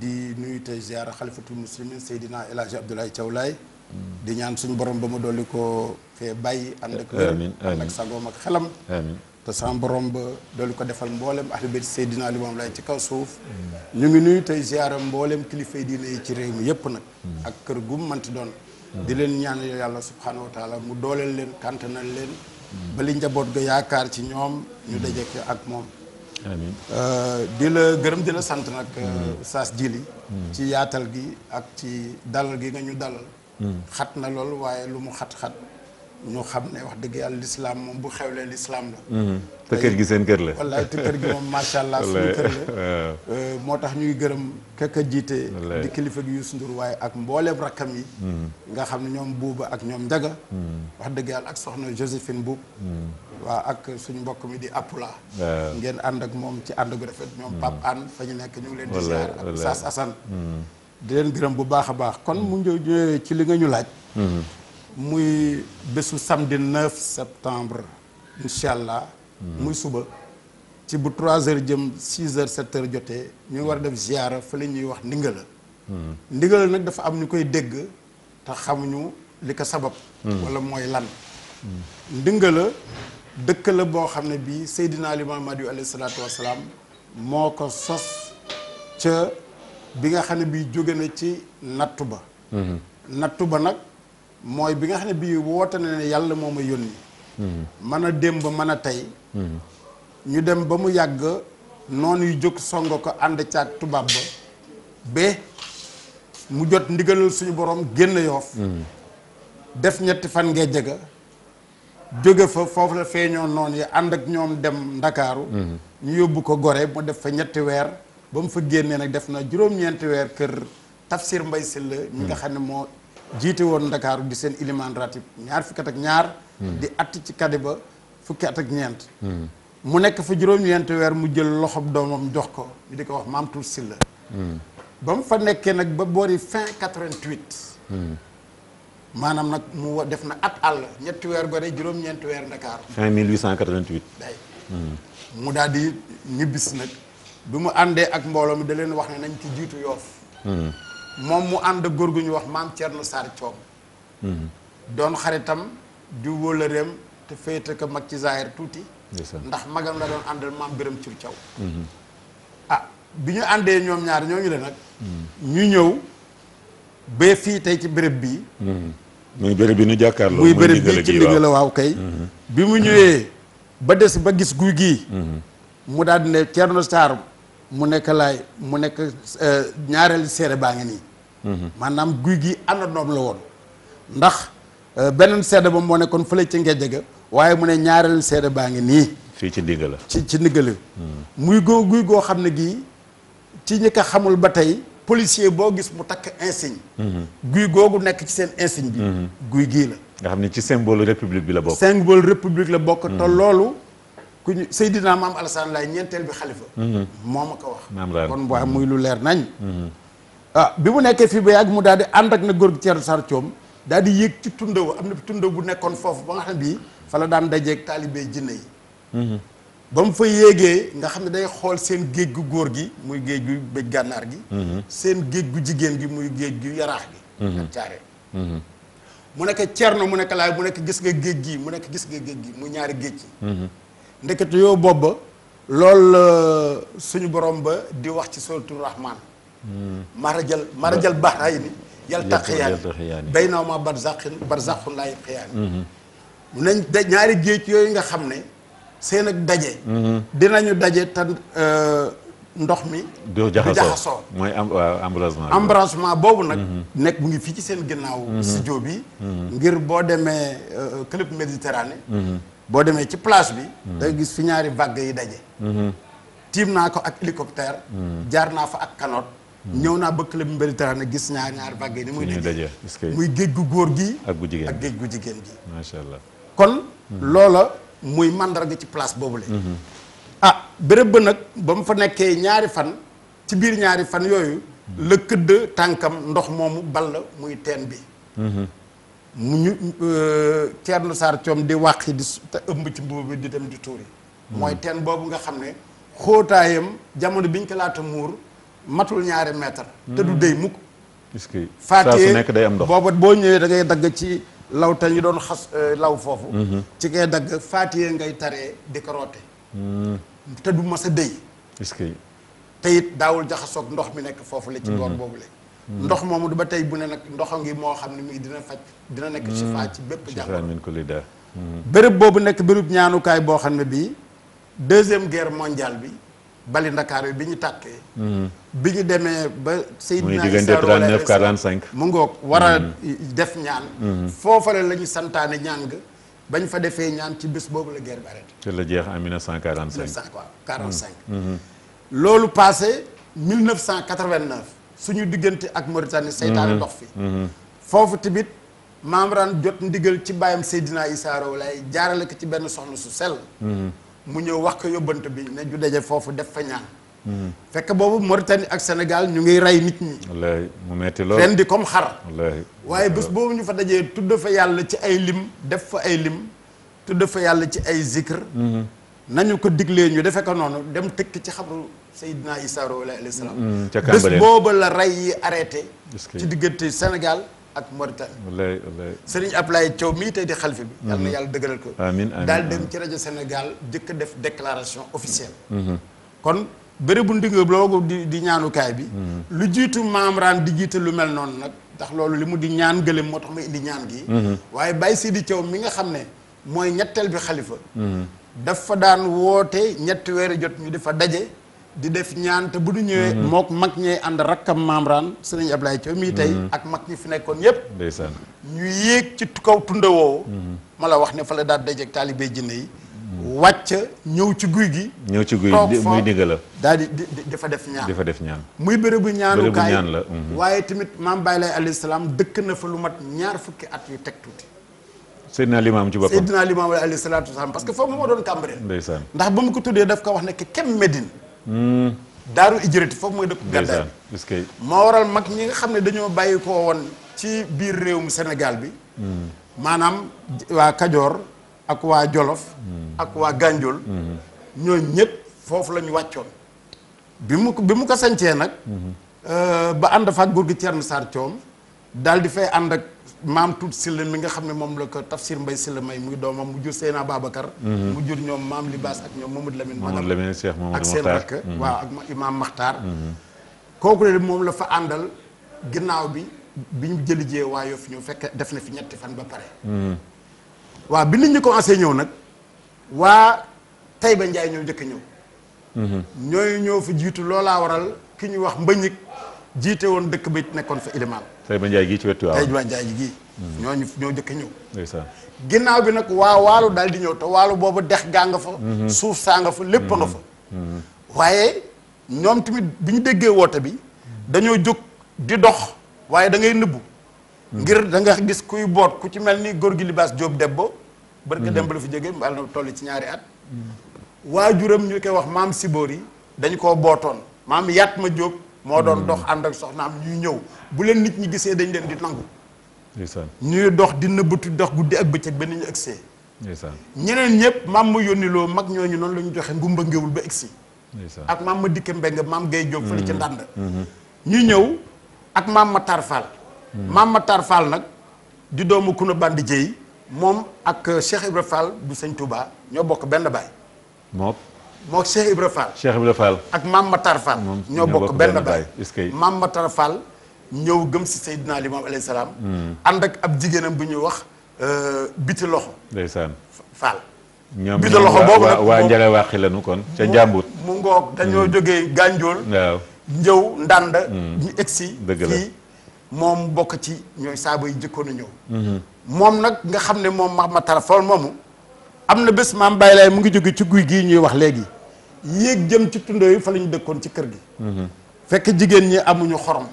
di nuyu tey ziara xalifatul muslimin Seydina El Hadji Abdoulaye Thiaw Laye di ñaan suñu borom ba mu dolli ko fee bàyyi ànd ak wér ànd ak sagoom ak xelam amiin te sama borom ba dolli ko defal mboolem ahlu bayt Seydina Limamou Laye ci kaw suuf ñu ngi nuyu tey ziara mboolem kilifa yi diine yi ci réew mi yépp nag ak kër gum manti doon di leen ñaan yàlla subhanahu wa taala mu dooleel leen kantanal leen bali njaboot ga yaakaar ci ñoom ñu dajeke ak moom amiin di la gërëm di la sant nag Oustaz Djily ci yaatal gi ak ci dalal gi nga ñu dalal xat na lool waaye lu mu xat-xat ñu xam ne wax dëgg yàlla lislaam moom bu xewlee lislaam la te kër gi seen kër la wallaay te kër gi moom macha allah suñu kër la moo tax ñuy gërëm kaka jiite di kilifa gi Youssou Ndour waaye ak mbooleem rakkam yi nga xam ne ñoom buuba ak ñoom njaga wax dëgg yàlla ak soxna Joséphine Boub waaw ak suñu mbokk mi di Apula ngeen ànd ak moom ci ànd gu rafet ñoom Pape Anne fa ñu nekk ñu ngi leen di ziar ak Oustaz Assane di leen gërëm bu baax a baax kon mu ñëwee ci li nga ñu laaj muy bésu samedi 9 septembre incha allah muy suba ci bu 3h jëm 6h 7h jotee ñu war a def ziara fa la ñuy wax Ndingala nag dafa am ñu koy dégg te xamuñu li ko sabab wala mooy lan Ndingala dëkk la boo xam ne bii Seydina Limamou Mahdi alayhi salaatu wasalaam moo ko sos ca bi nga xam ne bii jóge na ci nattu ba nattu ba nag mooy bi nga xam ne bii woote na ne yàlla moo ma yónni mën a démb mën a tey ñu dem ba mu yàgg noonu yu jóg songo ko ànd caag tubaab ba mu jot ndigalal suñu borom génn Yoof def ñetti fan ngee jega jóge fa foofu la feeñoo noonu yi ànd ak ñoom dem Ndakaaru ñu yóbbu ko Gorée mu def fa ñetti weer ba mu fa génnee nag def na juróom-ñeenti weer kër Tafsir Mbay Sylla ñi nga xam ne moo jiite woon Ndakaaru di seen ilimaan ratib ñaar fukki at ak ñaar di att ci kadi ba fukki at ak ñeent mu nekk fa juróom-ñeenti weer mu jël loxob doomam jox ko ñu di ko wax Maam Tuur Sylla ba mu fa nekkee nag ba boori fin 88 maanaam nag mu def na at àll ñetti weer Gorée juróom-ñeenti weer Ndakaaru fin 1888 day mu daal di ñibbis nag bi mu àndee ak mbooloo mi da leen wax ne nañ ci jiitu Yoof moom mu ànd góor gu ñu wax maam Thierno Sarr Thiom doon xaritam di wóolareem te féete ko mag ci zaahir tuuti ndax magam la doon àndal maam Biram Cur Thiaw bi ñu àndee ñoom ñaar ñooñu la nag ñu ñëw ba fii tey ci béréb bii muy béréb bi nu jàkkaarloo muy béréb bii ci Ndingala waaw kay bi mu ñëwee ba des ba gis guy gii mu daal di ne Thierno Sarr mu nekk laay mu nekk ñaareelu seede baa ngi nii maanaam guy gi àndandoom la woon ndax beneen seede ba moo nekkoon fële ci ngejje ga waaye mu ne ñaareelu seede baa ngi nii fii ci Ndingala ci Ndingala muy guy goo xam ne gii ci ñi ko xamul ba tey policier boo gis mu takk insigne guy googu nekk ci seen insigne bi guy gii la nga xam ne ci symbole république bi la bokk symbole république la bokk te loolu ku ñu Seydina Maam Alassane Laye ñeenteel bi xalifa moo ma ko wax kon waaye muy lu leer nañ bi mu nekkee fii ba yàgg mu daal di ànd ak na góor gi Thierno Sarr Thiom daal di yéeg ci tundaw am na tundaw bu nekkoon foofu ba nga xam ne bii fa la daan dajeeg taalibee jinne yi ba mu fa yéegee nga xam ne day xool seen géej gu góor gi muy géej gu bëj gànnaar gi seen géej gu jigéen gi muy géej gu yaraax gi ak caare mu nekk Cerno mu nekk laay mu nekk gis nga géej gi mu nekk gis nga géej gi mu ñaari géej gi ndekete yoo booba loolu suñu borom ba di wax ci suratul rahman marajal bahrayni yaltaqiyaani baynahuma barzakhun laa yabghiyaani mu nañ ñaari géej yooyu nga xam ne seen ak daje dinañu daje te ndox mi du jaxasoo mooy embrasement boobu nag nekk mu ngi fii ci seen ginnaaw studio bi ngir boo demee club Méditerranée boo demee ci plage bi da nga gis fi ñaari vague yi daje tiim naa ko ak hélicoptère jaar naa fa ak canoë ñëw naa ba club Méditerranée gis ñaari vague yi ni muy daje muy géej gu góor gi ak géej gu jigéen gi macha allah kon loola muy mandarga ci place boobu la ah béréb ba nag ba mu fa nekkee ñaari fan ci biir ñaari fan yooyu la këdd tànkam ndox moomu ball muy teen bi mu ñu Thierno Sarr Thiom di wàqi di te ëmb ci mbubb bi di dem di tuuri mooy teen boobu nga xam ne xóotaayam jamono biñ ko laata muur matul ñaari mètre te du déy mukk faatee nekk day am ndox booba boo ñëwee da ngay dagg ci law te ñu doon xas law foofu ci ngay dagg faatee ngay taree di ko roote te du mas a déy te it daawul jaxasoog ndox mi nekk foofu la ci boor boobu la ndox moomu du ba tey bu ne nag ndoxa ngi moo xam ne mi dina faj dina nekk shifa ci bépp jàngoro béréb boobu nekk béréb ñaanukaay boo xam ne bii deuxième guerre mondiale bi bali Ndakaar bi ñu tàkkee bi ñu demee ba Seydina Issa 39-45 mu ngoog war a def ñaan foofale la ñu santaane ñaan nga bañ fa defee ñaan ci bés boobu la guerre bi arrêté te la jeex en 1945 45 loolu passé 1989 suñu diggante ak Mauritanie seytaane dox fi foofu tamit Mamran jot ndigal ci bàyyam Seydina Issa Rouhou Laye jaarale ko ci benn soxna su sell mu ñëw wax ko yóbbante bi ne ju daje foofu def fa ñaan fekk boobu Mauritanie ak Sénégal ñu ngi rey nit ñi wallaay mu metti lool ren di comme xar wallaay waaye bés boobu ñu fa dajee tudd fa yàlla ci ay lim def fa ay lim tudd fa yàlla ci ay zikr nañu ko diglee ñu defe ko noonu dem tëkk ci xabru Seydina Issa Rouhou Laye alayhi salaam bés booba la rey yi arrêté ci diggante Sénégal ak Mauritanie wallaay wallaay Serigne Ablaye Thiaw mii tey di xalifa bi yàlla na yàlla dëgëral ko amiin daal dem ci rajo Sénégal jëkk def déclaration officielle kon bérébu ndinga loogu di ñaanukaay bi lu jiitu Mamran di jiite lu mel noonu nag ndax loolu li mu di ñaan gëlëm moo tax ma indi ñaan gi waaye Baye Sidi Thiaw mi nga xam ne mooy ñetteel bi xalifa dafa daan woote ñetti weeri jot ñu defa daje di def ñaan te bu ñu ñëwee mook mag ñee ànd rakkam Mamran Serigne Ablaye Thiaw mii tey ak mag ñi fi nekkoon yépp ndeysaan ñu yéeg ci kaw tunda woowu ma la wax ne fa la daal dajeeg taalibé jinne yi wàcc ñëw ci guy gi muy digga la daal di dafa def ñaan dafa def ñaan muy bérébu ñaanukaay ñaan la waaye tamit maam Baye Laye alayhi salaam dëkk na fa lu mat ñaar fukki at yu teg tuuti Seydina Limaam ci boppam Seydina Limaam alayhi salaatu wasalaam parce que foofu moo doon Cambérène ndeysaan ndax ba mu ko tuddee daf ko wax ne kem Médine daaru ijrati foofu mooy dëkk gàddaay bi moo waral mag ñi nga xam ne dañoo bàyyi koo woon ci biir réewum Sénégal bi maanaam waa Kajoor ak waa Jolof ak waa Gànjool ñooñu ñëpp foofu la ñu wàccoon bi mu ko sañcee nag ba ànd fa ak góor gi Thierno Sarr Thiom daal di fay ànd ak maam Tuut Silla mi nga xam ne moom la ko Tafsir Mbay Silla may muy doomam mu jur Seyna Babacar mu jur ñoom maam Libaas ak ñoom Mamadou Lamine Magam Cheikh Mamadou ak seen rakk waaw ak imaam Maxtaar kooku le moom la fa àndal ginnaaw bi ñu jëli jee waa Yoff ñëw fekk def na fi ñetti fan ba pare waaw bi nit ñi commencé ñëw nag waa Taïba Ndiaye ñoo njëkk a ñëw ñooy ñëw fi jiitu loolaa waral ki ñuy wax Mbëñik jiite woon dëkk bi nekkoon fa ilimaan Taïba Ndiaye gii ci wetu waaw Taïba Ndiaye gii ñoo njëkk a ñëw ndeysaan ginnaaw bi nag waa waalo daal di ñëw te waalo boobu dex gaa nga fa suuf saa nga fa lépp nga fa waaye ñoom tamit bi ñu déggee woote bi dañoo jóg di dox waaye da ngay nëbbu ngir da nga gis kuy boot ku ci mel ni góor gi Libaas Jóob Debbo barka dem ba la fi jógee mbal na toll ci ñaari at waajuram ñu koy wax maam Siboor yi dañu koo bootoon maam Yaat ma Jóob moo doon dox ànd ak soxnaam ñuy ñëw bu leen nit ñi gisee dañ leen di nangu ñuy dox di nëbbatu dox guddi ak bëccëg ba nit ñu egsee ñeneen ñëpp maam ma yónni loo mag ñooñu noonu la ñu joxe ngumba ngéwul ba egsi ak maam ma dikke mbeng maam Gay Jóob fële ci ndànd ñu ñëw ak maam ma tarfal maam ma tarfal nag di doomu Kuna Bandi Dieye moom ak Cheikh Ibra Fall bu sëñ Touba ñoo bokk benn baay. moo Cheikh Ibra Fall. Cheikh Ibra Fall. ak Mame Matar Fall. ñoo bokk benn baay. est-ce que Mame Matar Fall ñëw gëm si Seydina Limaamu alayhi salaam. ànd ak ab jigéenam bu ñuy wax biti loxo. ndeysaan Fall. ñoom biti loxo boobu nag waa Njare Wàqi lañu kon ca Njàmbur. mu ngoog dañoo jógee Gànjool. waaw njëw ndànd. ñu egsi dëgg la fii moom bokk ci ñooy saaba yi jëkkoon a ñëw. moom nag nga xam ne moom Mame Matar Fall moomu. am na bés maam Baye Laye mu ngi jóge ci guy gii ñuy wax léegi yéeg jëm ci tundoo yi fa la ñu dëkkoon ci kër gi. fekk jigéen ñi amuñu xorom.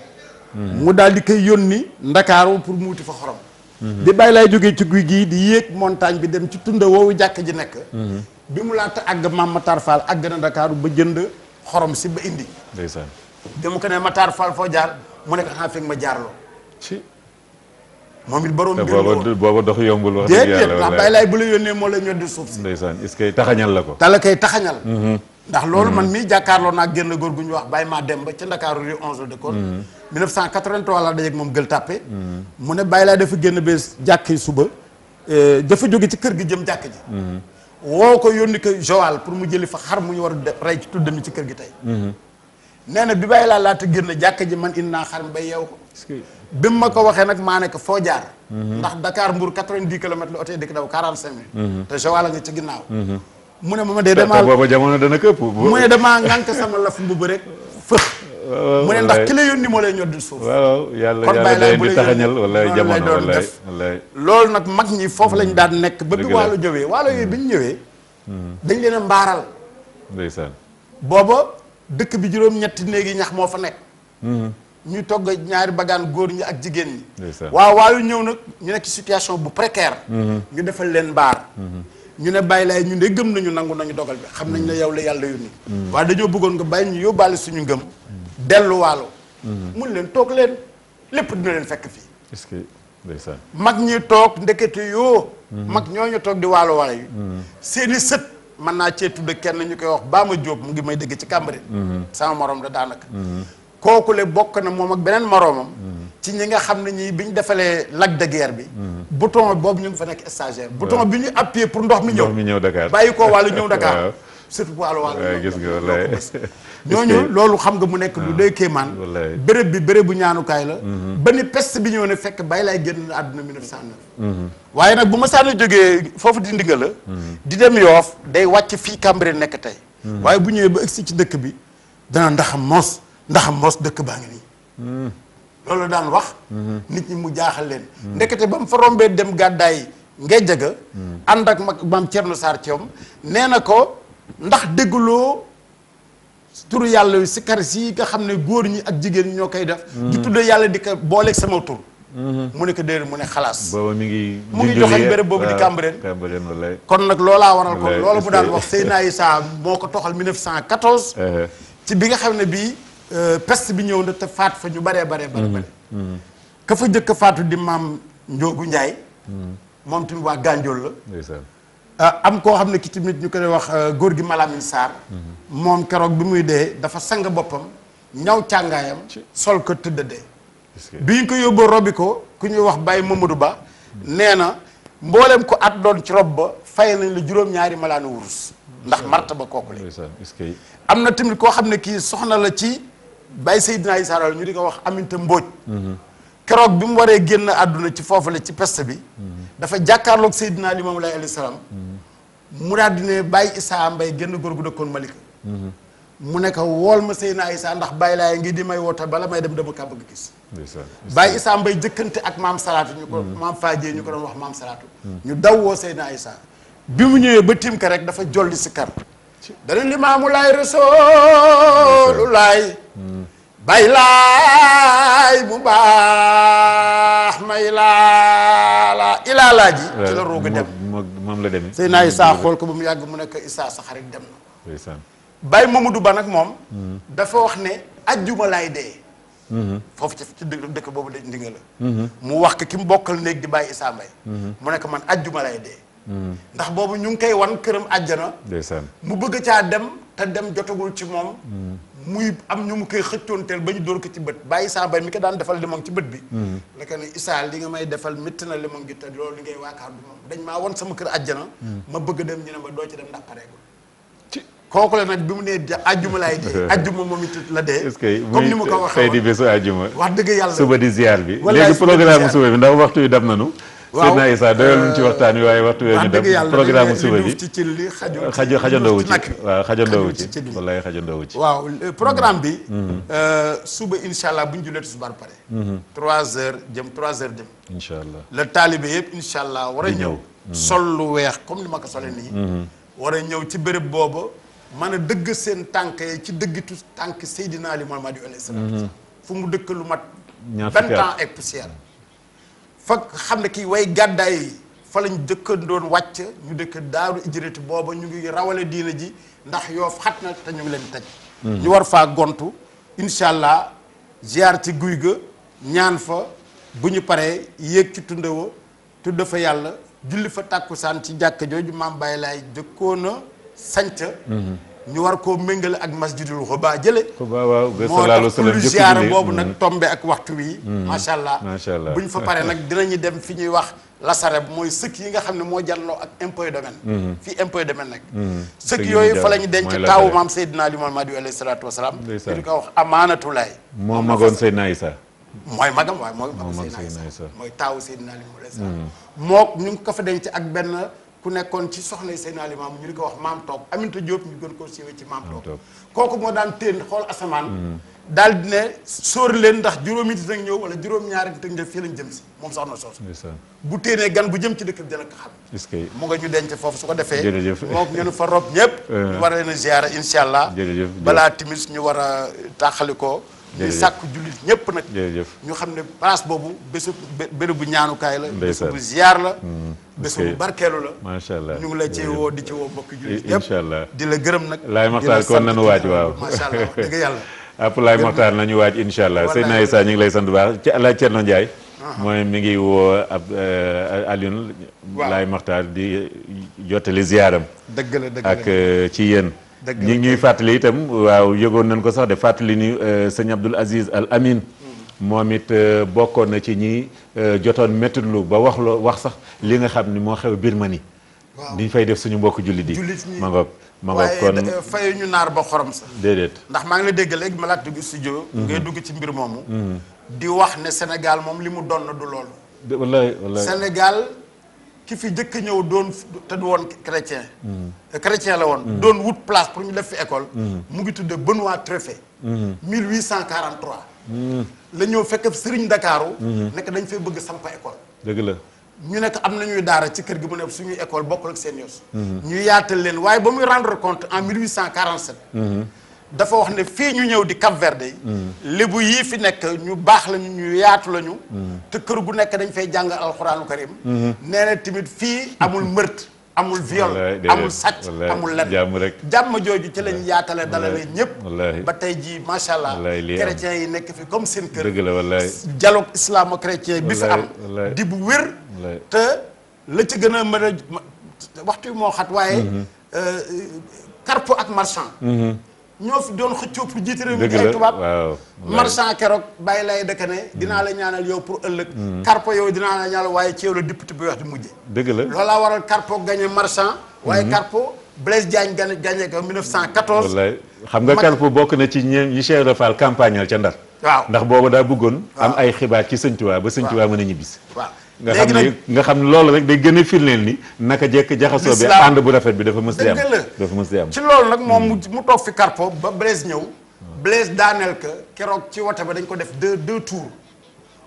mu daal di koy yónni Ndakaaru pour mu wuti fa xorom. bi Baye Laye jógee ci guy gii di yéeg montagne bi dem ci tunda woowu jàkk ji nekk. bi mu laata àgg Mame Matar Fall àgg na Ndakaaru ba jënd xorom si ba indi. ndeysaan. bi mu ko ne Matar Fall foo jaar mu ne ko xanaa fekk ma jaarloo. ci moom it borom te mbir la woon booba dox yombul wax dëgg déedéet yàlla ndax Baye Laye bu la yónnee moo la ñoddi suuf si. ndeysaan est-ce que taxañal la ko. te la koy taxañal. ndax loolu man mii jàkkaarloo naa génn góor gu ñu wax Baye maa dem ba ca Ndakaaru rue 11 de Côte. 1983 laa dajeeg moom Gueule Tapée. mu ne Baye Laye dafa génn bés jàkk suba. dafa jóge ci kër gi jëm jàkk ji. woo ko yónni ko Joal pour mu jëli fa xar mu ñu war a rey ci tuddam ci kër gi tey. nee na bi Baye Laye laata génn jàkk ji man indi naa xar mi bay yeew ko. bi mu ma ko waxee nag maa ne ko foo jaar. ndax Dakar Mbour 90 kilomètres la oto yi dëkk daw 45 minutes. te Joal a nga ci ginnaaw. mu ne ma dee damaa booba jamono dana këpp. mu ne damaa ngànk sama laf mbubb rek fëx. mu ne ndax ki la yónni moo lay ñoddi suuf. waaw yàlla kon Baye Laye bu di la taxañal yónni wala noonu jamono lay doon def. loolu nag mag ñi foofu lañ daan nekk. ba bi dëgg la waalo jëwee waalo yooyu bi ñu ñëwee. dañ leen a mbaaral. ndeysaan. booba dëkk bi juróom-ñetti néegi ñax moo fa nekk. ñu togg ñaari bagaan góor ñi ak jigéen ñi. ndeysaan. waaw waayu ñëw nag ñu nekk ci situation bu précaire. ñu defal leen mbaar. ñu ne Baye Laye ñu ne gëm nañu nangu nañu dogal bi xam nañ ne yow la yàlla yónni. waaye dañoo bëggoon nga bàyyi ñu yóbbaale suñu ngëm. dellu waalo. mun leen toog leen lépp dina leen fekk fii. est-ce que ndeysaan. mag ñi toog ndekete yoo. mag ñooñu toog di waalo waalo yi. seeni sët mën naa cee tudd kenn ñu koy wax Bama Diop mu ngi may dégg ci Cambérène. sama morom la daanaka. kooku le bokk na moom ak beneen moroomam. ci ñi nga xam ne ñii bi ñu defalee lac de guerre bi. bouton boobu ñu ngi fa nekk stagiaire. bouton bi ñu appuyé pour ndox mi ñëw. ndox mi ñëw Dakar. bàyyi ko wàllu ñëw Dakar. waaw. surtout wàllu wàllu. gis nga wallaay. ñooñu loolu xam nga mu nekk lu doy kéemaan. wallaay. béréb bi béréb bu ñaanukaay la. ba ni peste bi ñëw ne fekk Baye Laye génn na àdduna 1909. waaye nag bu ma sànni jógee foofu di ndigal la. di dem Yoof day wàcc fii Cambérène nekk tey. waaye bu ñëwee ba egsi ci dëkk bi dana ndaxam mos dëkk baa ngi nii. loolu daan wax. nit ñi mu jaaxal leen. ndekete ba mu fa rombee dem gàddaay ngejja ga ànd ak maam Thierno Sarr Thiom nee na ko ndax dégguloo turu yàlla yu si kar si nga xam ne góor ñi ak jigéen ñi ñoo koy def. di tuddee yàlla di ko booleeg sama tur. mu ne ko déedéet mu ne xalaas. booba mu ngi joxañ béréb boobu di Cambérène. Cambérène wallaay. kon nag loolaa waral kon wallaay, loolu mu daan est-ce que- wax Seydina Issa moo ko toxal 1914. ci bi nga xam ne bii peste bi ñëw na te faat fa ñu baree bare ka fa jëkk faatu di maam Njoogu Njaay moom tamit waa Gànjool la. ndeysaan. am koo xam ne ki tamit ñu koy wax góor gi Malamine Sarr. moom keroog bi muy dee dafa sang boppam ñaw càngaayam sol ko tëdd dee. est-ce que bi ñu ko yóbboo robbi ko ku ñuy wax Baye Mamadou Ba nee na mboolem ko at doon ci rob ba fay nañ la juróom-ñaari malaanu wurus ndax marta ba kooku la. ndeysaan est-ce que am na tamit koo xam ne kii soxna la ci Baye Seydina Issa Laye ñu di ko wax Aminta Mbóoj keroog bi mu waree génn àdduna ci foofu la ci peste bi dafa jàkkaarloog Seydina Limaamu Laay alayhi salaam mu daal di ne Baye Issa Mbaye génn góor gu dëkkoon Malika mu ne ko wool ma Seydina Issa ndax Baye Laay ngi di may woote bala may dem dama kaa bëgg gis ndeysaan. Baye Issa Mbaye jëkkante ak maam Salaatu ñu ko maam Fadjee ñu ko doon wax maam Salaatu ñu daw woo Seydina Issa bi mu ñëwee ba tiim ka rek dafa jolli si kar dana Limaamu Laay Rasuulu Laay Baye Laay mu baax may laala ilaalaa ji ci la rooga dem moom la demee. Seydina Issa xool ko ba mu yàgg mu nekk Issa sa xarit dem na ndeysaan. Baye Mamadou Ba nag moom dafa wax ne ajjuma laay dee foofu ci dëkk boobu dañ ndinga la mu wax ko ki mu bokkal néeg di Baye Issa Mbaye mu nekk man ajjuma lay dee ndax boobu ñu ngi koy wan këram àjjana ndeysaan. mu bëgg caa dem te dem jotagul ci moom muy am ñu mu koy xëccoonteel ba ñu dóor ko ci bët bàyyi saa bay mi ko daan defal limon ci bët bi la ko ne Issa li nga may defal métti na limon gi te loolu li ngay waakaar du moom dañ maa won sama kër àjjana ma bëgg dem ñu ne ma doo ci dem ndax pareegul kooku la nag bi mu nee ajjuma laay dee ajjuma moom it la dee est-ce que comme ni ma ko waxee tey di bésu ajjuma wax dëgg yàlla suba di ziar bi wallaay léegi programme suba bi ndax waxtu yi dam nanu waaw Seydina Issa doyal luñ ci waxtaan wi waaye waxtu ñu dem programme suba bi ci cin li xajandoowu ci waaw xajandoowu ci wallaay xajandoowu ci waaw programme bi suba insha allah bu ñu jullee tisbaar pare 3 heures jëm 3 heures jëm incha allah la taalibe yëpp insha allah war a ñëw sol lu weex comme ni ma ko sole nii war a ñëw ci béréb booba mën a dëgg seen tànk yi ci dëggitu tànk Seydina Ali Muhammad alayhi salaam fu mu dëkk lu mat 20 ans ak poussière fa xam ne kii way gàddaay yi fa lañ dëkkandoon wàcc ñu dëkk daaru ijrati booba ñu ngi rawale diina ji ndax Yoof xat na te ñu ngi leen tëj ñu war faa gontu incha allah ziar ci guy ga ñaan fa bu ñu paree yéeg ci tundawa tudd fa yàlla julli fa tàkkusaan ci jàkka jooju maam Baye laay jëkkoon a sanc ñu war koo méngale ak masjidul Xuba jële waaw moo tax kullu ziar boobu nag tombe ak waxtu wi macha allah bu ñu fa paree nag dinañu dem fi ñuy wax lasareb mooy sëkk yi nga xam ne moo janloo ak impôt domaine fii impôt domaine nag sëkk yooyu fa la ñu denc taawu maam Seydina Ali Muhammad alayhi salaatu wasalaam di ko wax amaanatulaay moo magoon Seydina Issa mooy magam waaye mooy magam Seydina Issa mooy taawu Seydina Ali alayhi salaam mook ñu ngi ko fa denc ak benn ku nekkoon ci soxna Seydina Limaamu ñu di ko wax maam toog Aminta Diop ñu gën koo siiwee ci maam toog kooku moo daan téen xool asamaan daal di ne sóor leen ndax juróomi nit ak ñëw wala juróom-ñaari nit ak ñëw fii lañ jëm si moom soxna soosu bu téenee gan bu jëm ci dëkk bi dina ko xam mu nga ñu denc foofu su ko defee moom ñu nu fa rob ñëpp ñu war a leen a ziyaara insha allah balaa timis ñu war a tàqalikoo ñu sàkku jullit ñëpp nag ñu xam ne place boobu bésu bérébu ñaanukaay la bésu bu ziyaar la bésu bu barkeelu la macha allah ñu ngi la ci woo di ci woo mbokki jullit yëpp incha allah di la gërëm nag laay maxtaar kon nañu waaj waaw macha allah dëgg yàlla app laay maxtaar nañu waaj incha allah Seydina Issa ñu ngi lay sant bu baax ci Alaaji Cerno Ndiaye mooy mi ngi woo ab Alioune laay maxtaar di jottali ziyaaram dëgg la dëgg la ak ci yéen ñi ñuy fàttali itam waaw yëgoon nañ ko sax de fàttali ni sëñ Abdoul Aziz Al Amin moom it bokkoon na ci ñi jotoon méttitlu ba wax sax li nga xam ni moo xew Birmanie diñ fay def suñu mbokk jullit yi ma ngoog kon waaye fayu ñu naar ba xorom sax déedéet ndax maa ngi la dégg léegi ma laaj dugg studio ngay dugg ci mbir moomu di wax ne Sénégal moom li mu doon na du loolu wallaay wallaay Sénégal ki fi jëkk ñëw doon te du woon chrétien la woon doon wut place pour ñu def fi école mu ngi tudde Benoît Treffé 1843 la ñëw fekk Sëriñ Ndakaaru nekk dañ fay bëgg sampa école dëgg la ñu nekk am nañuy daara ci kër gi mu ne suñuy école bokkul ak seen yos ñu yaatal leen waaye ba muy rendre compte en 1847 dafa wax ne fii ñu ñëw di Cap Verde yi lébu yii fi nekk ñu baax lañu ñu yaatu lañu te kër gu nekk dañ fay jàng alxuraanu karim nee na tamit fii amul meurtre amul viol amul sàcc amul lenn jàmm jooju ci lañ yaatale dalale ñëpp ba tey jii macha allah chrétiens yi nekk fi comme seen kër dialogue islamo-chrétien bi fi am di bu wér te la ci gën a mën a waxtu moo xat waaye Carpo ak Marchand ñoo fi doon xëccoo pour jiite réew mi ay tubaab Marchand keroog bàyyi lay dëkk ne dinaa la ñaanal yow pour ëllëg Carpo yow dinaa la ñaanal waaye ci yow la député bi wax di mujje dëgg la loolaa waral Carpo gagné Marchand waaye Carpo Blaise Diagne gagné ko 1914 wallaay xam nga Carpo bokk na ci ñi Cheikh Ibra Fall campagnal ca Ndar waaw ndax boobu daa bëggoon am ay xibaar ci Sëñ Tuubaa ba Sëñ Tuubaa mën a ñibbisi waaw nga xam ne loolu rek day gën a firndeel ni naka jekk jaxasoo bi ànd bu rafet bi dafa mës di am dafa mës di am ci loolu nag moom mu toog fi Carpo ba Blaise ñëw Blaise daaneel ka keroog ci wote ba dañ ko def deux tours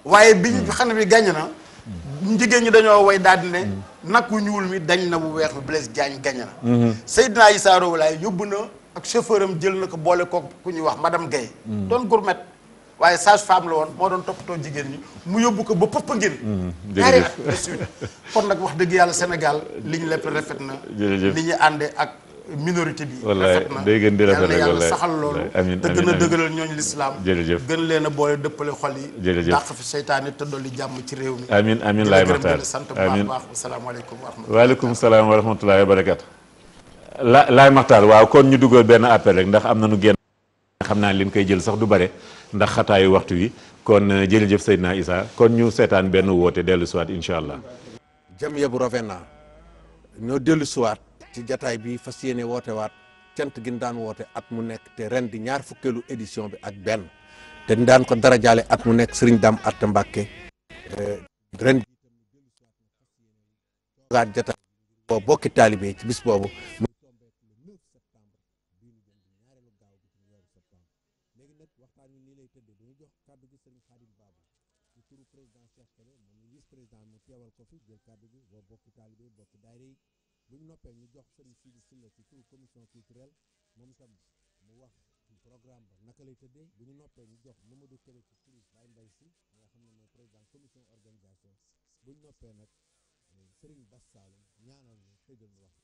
waaye bi ñu xam ne bi gàññ na jigéen ñi dañoo way daal di ne nag wu ñuul mi dañ na bu weex bi Blaise Diagne gàññ na Seydina Issa Rouhou Laye yóbbu na ak chauffeur am jël na ko boole ko ku ñuy wax madame Guèye doon gourmet waaye sage femme la woon moo doon toppatoo jigéen ñi mu yóbbu ko ba pëpp ngeen ñaari at de suite kon nag wax dëgg yàlla Sénégal li ñu lépp rafet na li ñu àndee ak minorité bi rafet na day gën di rafet yàlla yàlla saxal loolu te gën a dëgëral ñooñu lislaam gën leen a boole dëppale xol yi dàq fi seytaane te dolli jàmm ci réew mi amiin amiin laay maxtaar sant bu baax baax asalaamaaleykum wa rahmatulah waaleykum salaam wa rahmatullahi wa barakatu laay maxtaar waaw kon ñu dugal benn appel rek ndax am na nu génn xam naa leen koy jël sax du bare ndax xataayu waxtu wi kon jërëjëf Seydina Issa kon ñu seetaan benn woote dellu siwaat incha allah. Jamiya bu Ravenna ñoo dellu siwaat ci jataay bi fas yéene woote waat cant gi daan woote at mu nekk te ren di ñaar fukkeelu édition bi ak benn te daan ko darajaale at mu nekk Serigne Dame Atta Mbacke ren gaat jataay boo bokki taalibe ci bis boobu buñ noppee ñu jox sëriñ Sidi Sylla ci turu commission culturelle moom itam mu wax programme ba naka lay tëddee bu ñu noppee ñu jox Mamadou Kébé ci turu Baye Mbaye Sy nga xam ne mooy président commission organisation buñ noppee nag sëriñ Bass Saloum ñaanal ñu tëjal ñu wax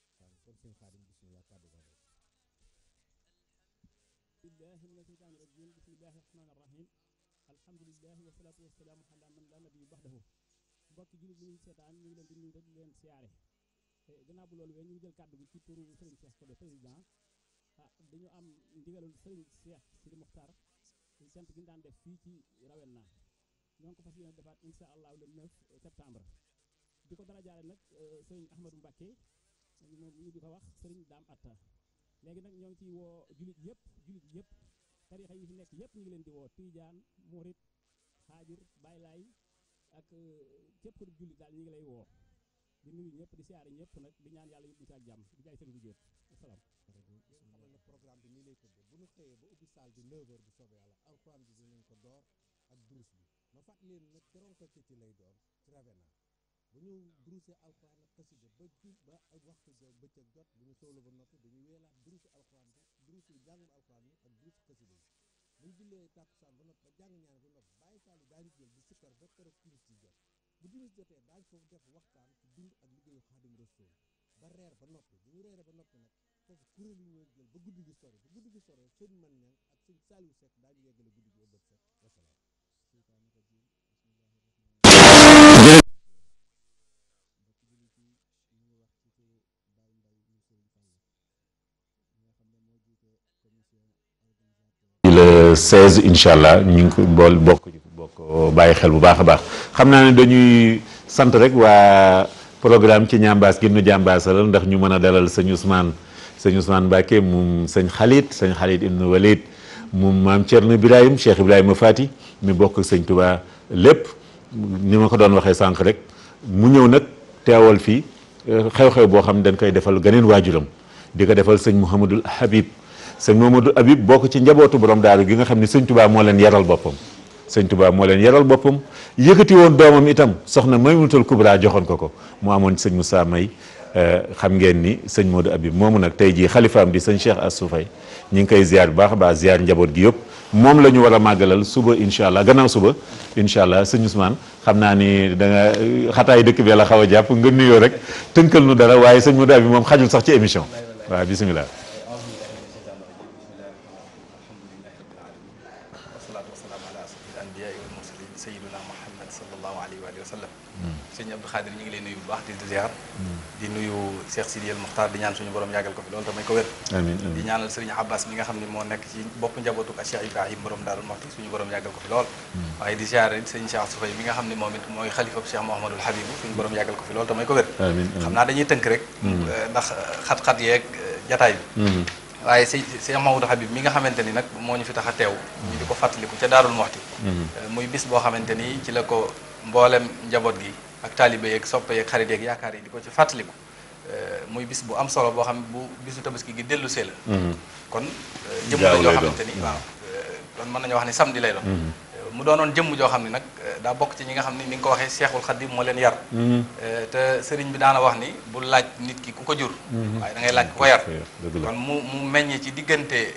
kon sëñ Xaadim bismillah kàddu ga billahi mina shaytaani rajim bismillahi rahmaani rahim alhamdulillahi wasalaatu wasalaamu ala man la nabi baxdahu mbokki jullit ñi seetaan ñu ngi leen di nuyu rek di leen siyaare gannaaw bu loolu wee ñu ngi jël kàddu gi ci turu Serigne Cheikh Kébé président dañu am ndigalul Serigne Cheikh Sidi Mokhtar sant gi ñu daan def fii ci Ravenna ñoo ngi ko fas yéene defaat insha allah le 9 septembre di ko dara jaare nag Serigne Ahmadou Mbacké ñu di ko wax Serigne Dame Atta léegi nag ñoo ngi ciy woo jullit yëpp tarixa yi fi nekk yëpp ñu ngi leen di woo Tijaan Murit Xaadir Baay Laay ak képp ku jullit daal ñu ngi lay woo di nuyu ñëpp di siyaare ñëpp nag di ñaan yàlla yóbbu ci ak jàmm di jaay sëriñ bu jóot asalaam xamal na programme bi nii lay tëddee bu ñu xëyee ba ubbi salle bi 9h bu soobee yàlla alxuraan bi dinañ ko door ak durus bi ma fàttali leen nag keroog ko ci lay doon ci Ravenna bu ñu durusee alxuraan ak xasida ba waxtu bëccëg jot bu ñu sowla ba noppi dañuy weelaat durusu alxuraan bi durusu jàngum alxuraan bi ak durusu xasida yi bu ñu jullee tàkkusaan ba noppi ba jàng ñaan ba noppi bàyyi faal yi daañu jël di sikkar ba keroog timis ci jot bu timis jotee daañu foofu def waxtaan ci dund ak liggéeyu Xaadim Rasuul ba reer ba noppi bu ñu reere ba noppi nag foofu kuréel yi ñooy jël ba guddi gi sore sëñ man ñang ak sëñ Saliou Seck daañu yeggale guddi gi ëbbët set wasalaam le 16 incha allah ñu ngi ko bokk bàyyi xel bu baax a baax xam naa ne dañuy sant rek waa programme ci ñambaas gi nu jàmbaasalal ndax ñu mën a dalal sëñ Ousmane Mbacké moom sëñ Khalid ibn Walid moom maam Thierno Ibrahim Cheikh Ibrahima Fati mi bokk sëñ Touba lépp ni ma ko doon waxee sànq rek mu ñëw nag teewal fii xew-xew boo xam ne dañ koy defal geneen waajuram di ko defal sëñ Mouhamadul Habib sëñ Mouhamadul Habib bokk ci njabootu borom daaru gi nga xam ne sëñ Touba moo leen yaral boppam yëkkati woon doomam itam soxna Maymunatul Kubra joxoon ko mu amoon sëñ Moussa May xam ngeen ni sëñ Modou Habib moomu nag tey jii xalifaam di sëñ Cheikh Assou Faye ñu ngi koy ziar bu baax a baax ziar njaboot gi yëpp moom la ñu war a màggalal suba incha allah gannaaw suba incha allah sëñ Ousmane xam naa ni da nga xataay dëkk bi la xaw a jàpp nga nuyoo rek tënkal nu dara waaye sëñ Modou Habib moom xajul sax ci émission waaw bisimilah. sëñ Abdou Khadir ñu ngi lay nuyu bu baax di ziar di nuyu Cheikh Sidi El Mokhtar di ñaan suñu borom yàggal ko fi loolu tamay ko wér di ñaanal sëriñ Abbas mi nga xam ne moo nekk ci bopp njabootu ak Cheikh Ibrahim borom Daarul Muxti suñu borom yàggal ko fi lool waaye di ziar sëriñ Cheikh Assou Faye mi nga xam ne moom it mooy xalifa Cheikh Mouhamadul Habibu suñu borom yàggal ko fi loolu tamay ko wér xam naa dañuy tënk rek ndax xat-xat yeeg jataay bi waaye Cheikh Mouhamadou Habib mi nga xamante ni nag moo ñu fi tax a teew ñu di ko fàttaliku ca Daarul Muxti muy bis boo xamante ni ci la ko mboolem njaboot gi ak taalibe yeeg soppe yeeg xarit yeeg yaakaar yi di ko ci fàttaliku muy bis bu am solo boo xam ne bu bisu tabaski gi dellu see la kon jëmm la joo xamante ni waaw kon mën nañoo wax ni samedi lay doon mu doonoon jëmm joo xam ne nag daa bokk ci ñi nga xam ne ni nga ko waxee Seexul Xadiim moo leen yar te sëriñ bi daana wax ni bu laaj nit ki ku ko jur waaye da ngay laaj ku ko yar kon mu meññee ci diggante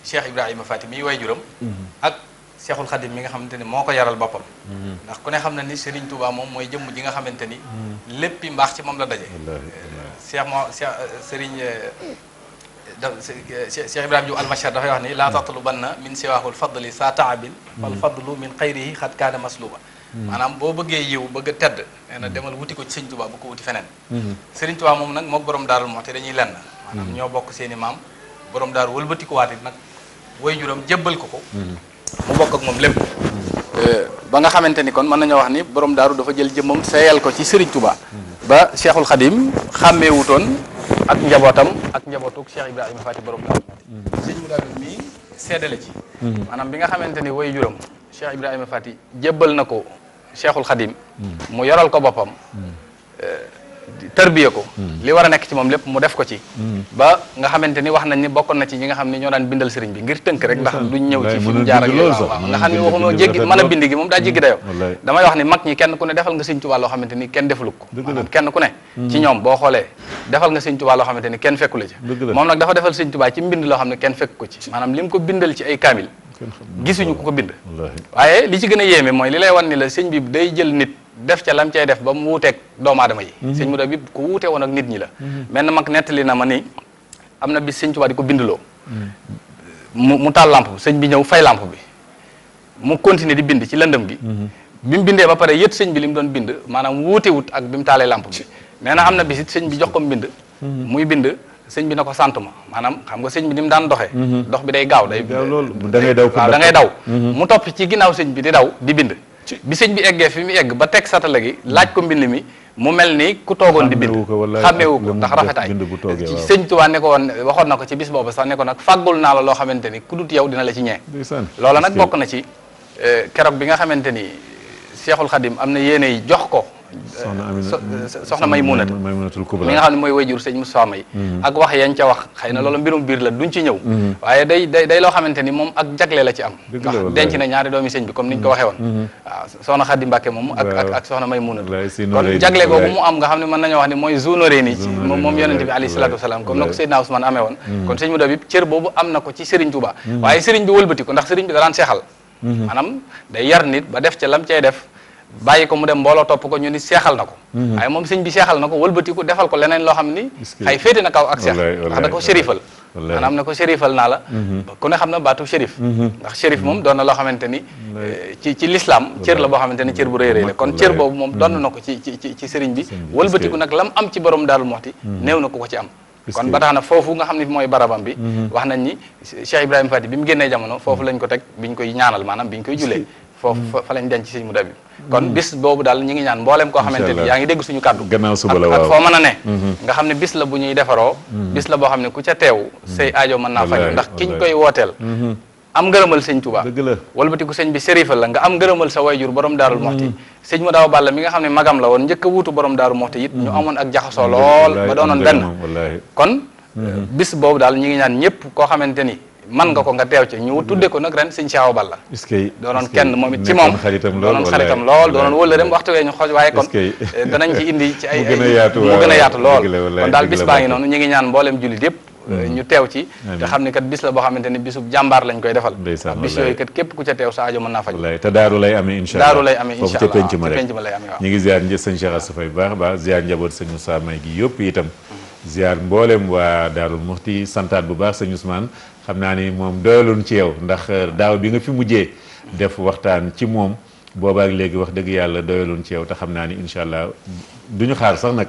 Cheikh Ibrahima Fati mi way juram ak Seexul Xadim mi nga xamante ni moo ko yaral boppam ndax ku ne xam na ni Serigne Touba moom mooy jëmm ji nga xamante ni léppi mbaax ci moom la daje Cheikh Ibrahima Diouf almachar dafay wax ni laa tatlubanna min siwaahul fadli saa taabin fal fadlu min xayrihi xat kaana masluba maanaam boo bëggee yiw bëgg a tedd nee na demal wuti ko ci Serigne Touba bu ko wuti feneen Serigne Touba moom nag mook borom Daarul Muxti dañuy lenn maanaam ñoo bokk seen i maam borom daaru wëlbatikuwaat it nag waajuram jébbal ko mu bokk ak moom lépp ba nga xamante ni kon mën nañoo wax ni borom daaru dafa jël jëmmam seeyal ko ci Serigne Touba ba Cheikhul Khadim xàmmeewutoon ak njabootam ak njabootuk Cheikh Ibrahima Fati borom daaru sëñ mu daal mii seedale ci maanaam bi nga xamante ni waajuram Cheikh Ibrahima Fati jébbal na ko Cheikhul Khadim mu yoral ko boppam tarbiya ko li war a nekk ci moom lépp mu def ko ci ba nga xamante ni wax nañ ni bokkoon na ci ñi nga xam ne ñoo daan bindal sëriñ bi ngir tënk rek ndax duñ ñëw ci fi mu jaar ak waaw nga xam ne waxuma jéggi mën a bind gi moom daa jéggi dayoo damay wax ni mag ñi kenn ku ne defal nga sëriñ Tuubaa loo xamante ni kenn defulu ko maanaam kenn ku ne ci ñoom boo xoolee defal nga sëriñ Tuubaa loo xamante ni kenn fekku la ci moom nag dafa defal sëriñ Tuubaa ci mbind loo xam ne kenn fekk ko ci maanaam li mu ko bindal ci ay kaamil gisuñu ku ko bind waaye li ci gën a yéeme mooy li lay wan ni la sëñ bi day jël nit def ca lam cay def ba mu wuuteeg doomu aadama yi sëñ mu da bi ku wuute woon ak nit ñi la mel na mag nettali na ma ni am na bis sëñ Tuubaa di ko bindloo mu taal lampe bi sëñ bi ñëw fay lampe bi mu continuer di bind ci lëndëm gi bi mu bindee ba pare yët sëñ bi li mu doon bind maanaam wuute wut ak bi mu taalee lampe bi nee na am na bis it sëñ bi jox ko mbind muy bind sëñ bi na ko sant ma maanaam xam nga sëñ bi ni mu daan doxee dox bi day gaaw day waaw da ngay daw mu topp ci ginnaaw sëñ bi di daw di bind bi sëñ bi eggee fi mu egg ba teg satala gi laaj ko mbind mi mu mel ni ku toogoon di bind xàmmeewu ko ndax rafetaay ci sëñ Tuubaa ne ko woon waxoon na ko ci bis boobu sax ne ko nag fàggul naa la loo xamante ni ku dut yow dina la ci ñee loola nag bokk na ci keroog bi nga xamante ni Seexul Xadim am na yéene yi jox ko soxna Maymunatu mi nga xam ne mooy wayjur sëñ Moustapha May ak wax yañ ca wax xëy na loolu mbirum biir la duñ ci ñëw waaye day loo xamante ni moom ak jagle la ci am ndax denc na ñaari doomi sëñ bi comme niñ ko waxee woon waaw soxna Xadi Mbàkke moom ak soxna Maymunatu kon jagle googu mu am nga xam ne mën nañoo wax ni mooy zonoré ni ci moom yonente bi alayhi salaatu wasalaam comme na ko Seydina Ousmane amee woon kon sëñ mu bi cër boobu am na ko ci Serigne Touba waaye Serigne bi wëlbati ko ndax Serigne bi daraan seexal maanaam day yar nit ba def ca lam cay def bàyyi ko mu dem mbooloo topp ko ñu ni seexal na ko waaye moom sëñ bi seexal na ko wëlbati ko defal ko leneen loo xam ni xëy féete na kaw ak seex ndax da ko shérifal maanaam ne ko shérifal naa la ku ne xam na baatu shérif ndax shérif moom doon na loo xamante ni ci l'islam cër la boo xamante ni cër bu rëy rëy la kon cër boobu moom doon na ko ci sëriñ bi wëlbati ko nag lam am ci borom Daaru Muxti néew na ko ci am kon ba tax na foofu nga xam ne mooy barabam bi wax nañ ni Cheikh Ibrahima Fati bi mu génnee jamono foofu lañ ko teg biñ koy ñaanal maanaam biñ koy julee foofu fa lañ denc sëñ mu dabi kon bis boobu daal ñi ngi ñaan mboolem koo xamante ni yaa ngi dégg suñu kàddu gannaaw suba la waaw ak foo mën a ne nga xam ne bis la bu ñuy defaroo bis la boo xam ne ku ca teew say aajo mën naa faj ndax kiñ koy wooteel am ngërëmal sëñ Touba walbatiku sëñ bi sérifal la nga am ngërëmal sa wayjur borom Daarul Muxti sëñ mu daaw Balla mi nga xam ne magam la woon njëkk a wuutu borom Daaru Muxti it ñu amoon ak jaxasoo lool ba doonoon benn kon bis boobu daal ñi ngi ñaan ñëpp koo xamante ni man nga ko nga teew ci ñu tudde ko nag ren sëñ Cheikh Awa Balla doonoon kenn moom it ci moom doonoon xaritam lool doonoon wëllëreem waxtu wee ñu xooj waaye kon danañ ci indi ci ay mu gën a yaatu lool kon daal bis baa ngi noonu ñu ngi ñaan mboolem jullit yëpp ñu teew ci te xam ne kat bis la boo xamante ni bisub jàmbaar lañ koy defal bis yooyu kat képp ku ca teew sa aajo mën naa faj te daaru lay amee incha allah daaru lay amee incha allah foofu ca penc ma rek lay amee waaw ñu ngi ziar sëñ Cheikh Assou Faye baax a baax ziar njaboot sëñ Moussa May gi yëpp itam ziar mboolem waa Daarul Muxti santaat bu baax sëñ Ousmane xam naa ni moom doyaloon ci yow ndax daaw bi nga fi mujjee def waxtaan ci moom boobaak léegi wax dëgg yàlla doyaloon ci yow te xam naa ni incha allah duñu xaar sax nag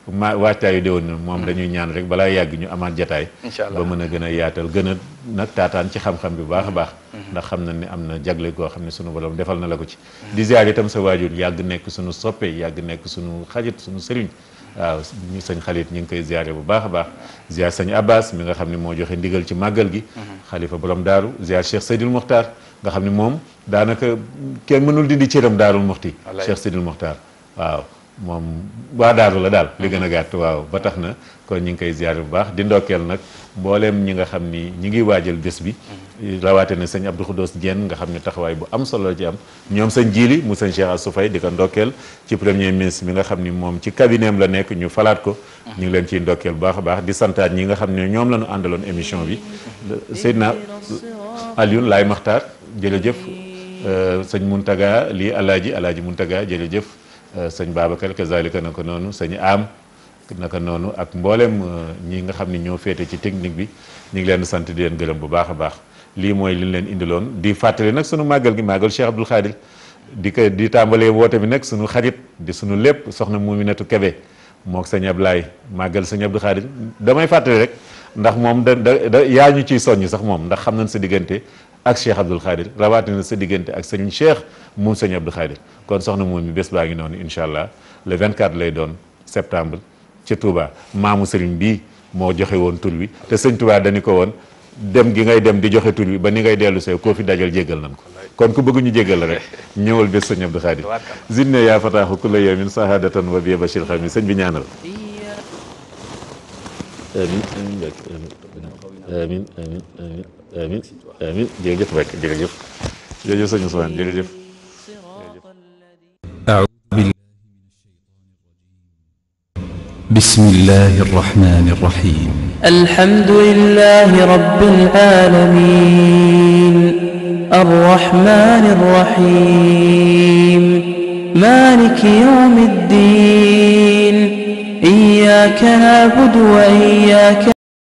waajtaayu déwoon na moom dañuy ñaan rek balaa yàgg ñu amaat jataay ba mën a gën a yaatal gën a nag taataan ci xam-xam bi bu baax a baax ndax xam na ni am na jagle goo xam ne sunu borom defal na la ko ci di ziar itam sa waajur yàgg nekk sunu soppe yàgg nekk sunu xarit sunu sëriñ waaw ñu sëñ xalit ñu ngi koy ziare bu baax a baax ziar sëñ Abbas mi nga xam ne moo joxe ndigal ci màggal gi xalifa borom daaru ziar Cheikh Seydil Mokhtar nga xam ne moom daanaka kenn mënul dindi cëram Daarul Muxti Cheikh Seydil Mokhtar waaw moom waa daaru la daal li gën a gàtt waaw ba tax na kon ñu ngi koy ziare bu baax di ndokkeel nag mbooleem ñi nga xam ni ñi ngi waajal bés bi rawaate na sëñ Abdou Khoudoss Diène nga xam ne taxawaay bu am solo ci am ñoom sëñ Jili mu sëñ Cheikh Assou Faye di ko ndokkeel ci premier ministre mi nga xam ni moom ci cabinet am la nekk ñu falaat ko ñu ngi leen ciy ndokkeel bu baax a baax di santaat ñi nga xam ne ñoom la ñu àndaloon émission bi Seydina Alioune Laye Makhtar jërëjëf sëñ Muntaga lii alaaji Muntaga jërëjëf sëñ Babacar kazalika naka noonu sëñ Am naka noonu ak mboolem ñi nga xam ni ñoo féete ci technique bi ñu ngi leen sant di leen gërëm bu baax a baax lii mooy li ñu leen indiloon di fàttali nag sunu màggal gi màggal Cheikh Abdoul Khadir di tàmbalee woote bi nag sunu xarit di sunu lépp soxna Muminatu Kebe mook sëñ Ablaye màggal sëñ Abdou Khadir damay fàttali rek ndax moom da yaa ñu ciy soññ sax moom ndax xam nañ sa diggante ak Cheikh Abdoul Khadir rawatina sa diggante ak sëñ Cheikh moom sëñ Abdou Khadir kon soxna moom mi bés baa ngi noonu incha allah le 24 lay doon septembre ci Touba maamu sëriñ bii moo joxe woon tur wi te sëñ Touba dañu ko woon dem gi ngay dem di joxe tur wi ba ni ngay dellu see koo fi dajal jéggal nañ ko kon ku bëgg ñu jéggal la rek ñëwal bés sëñ Abdou Khadir zinne yaa fataaxu kulla yawmin sahadatan wa biya bashir xam yi sëñ bi ñaanal amin amin amin amin amin amin jërëjëf rek jërëjëf jërëjëf sëñ Ousmane jërëjëf بسم الله الرحمن الرحيم الحمد لله رب العالمين الرحمن الرحيم مالك يوم الدين إياك نعبد وإياك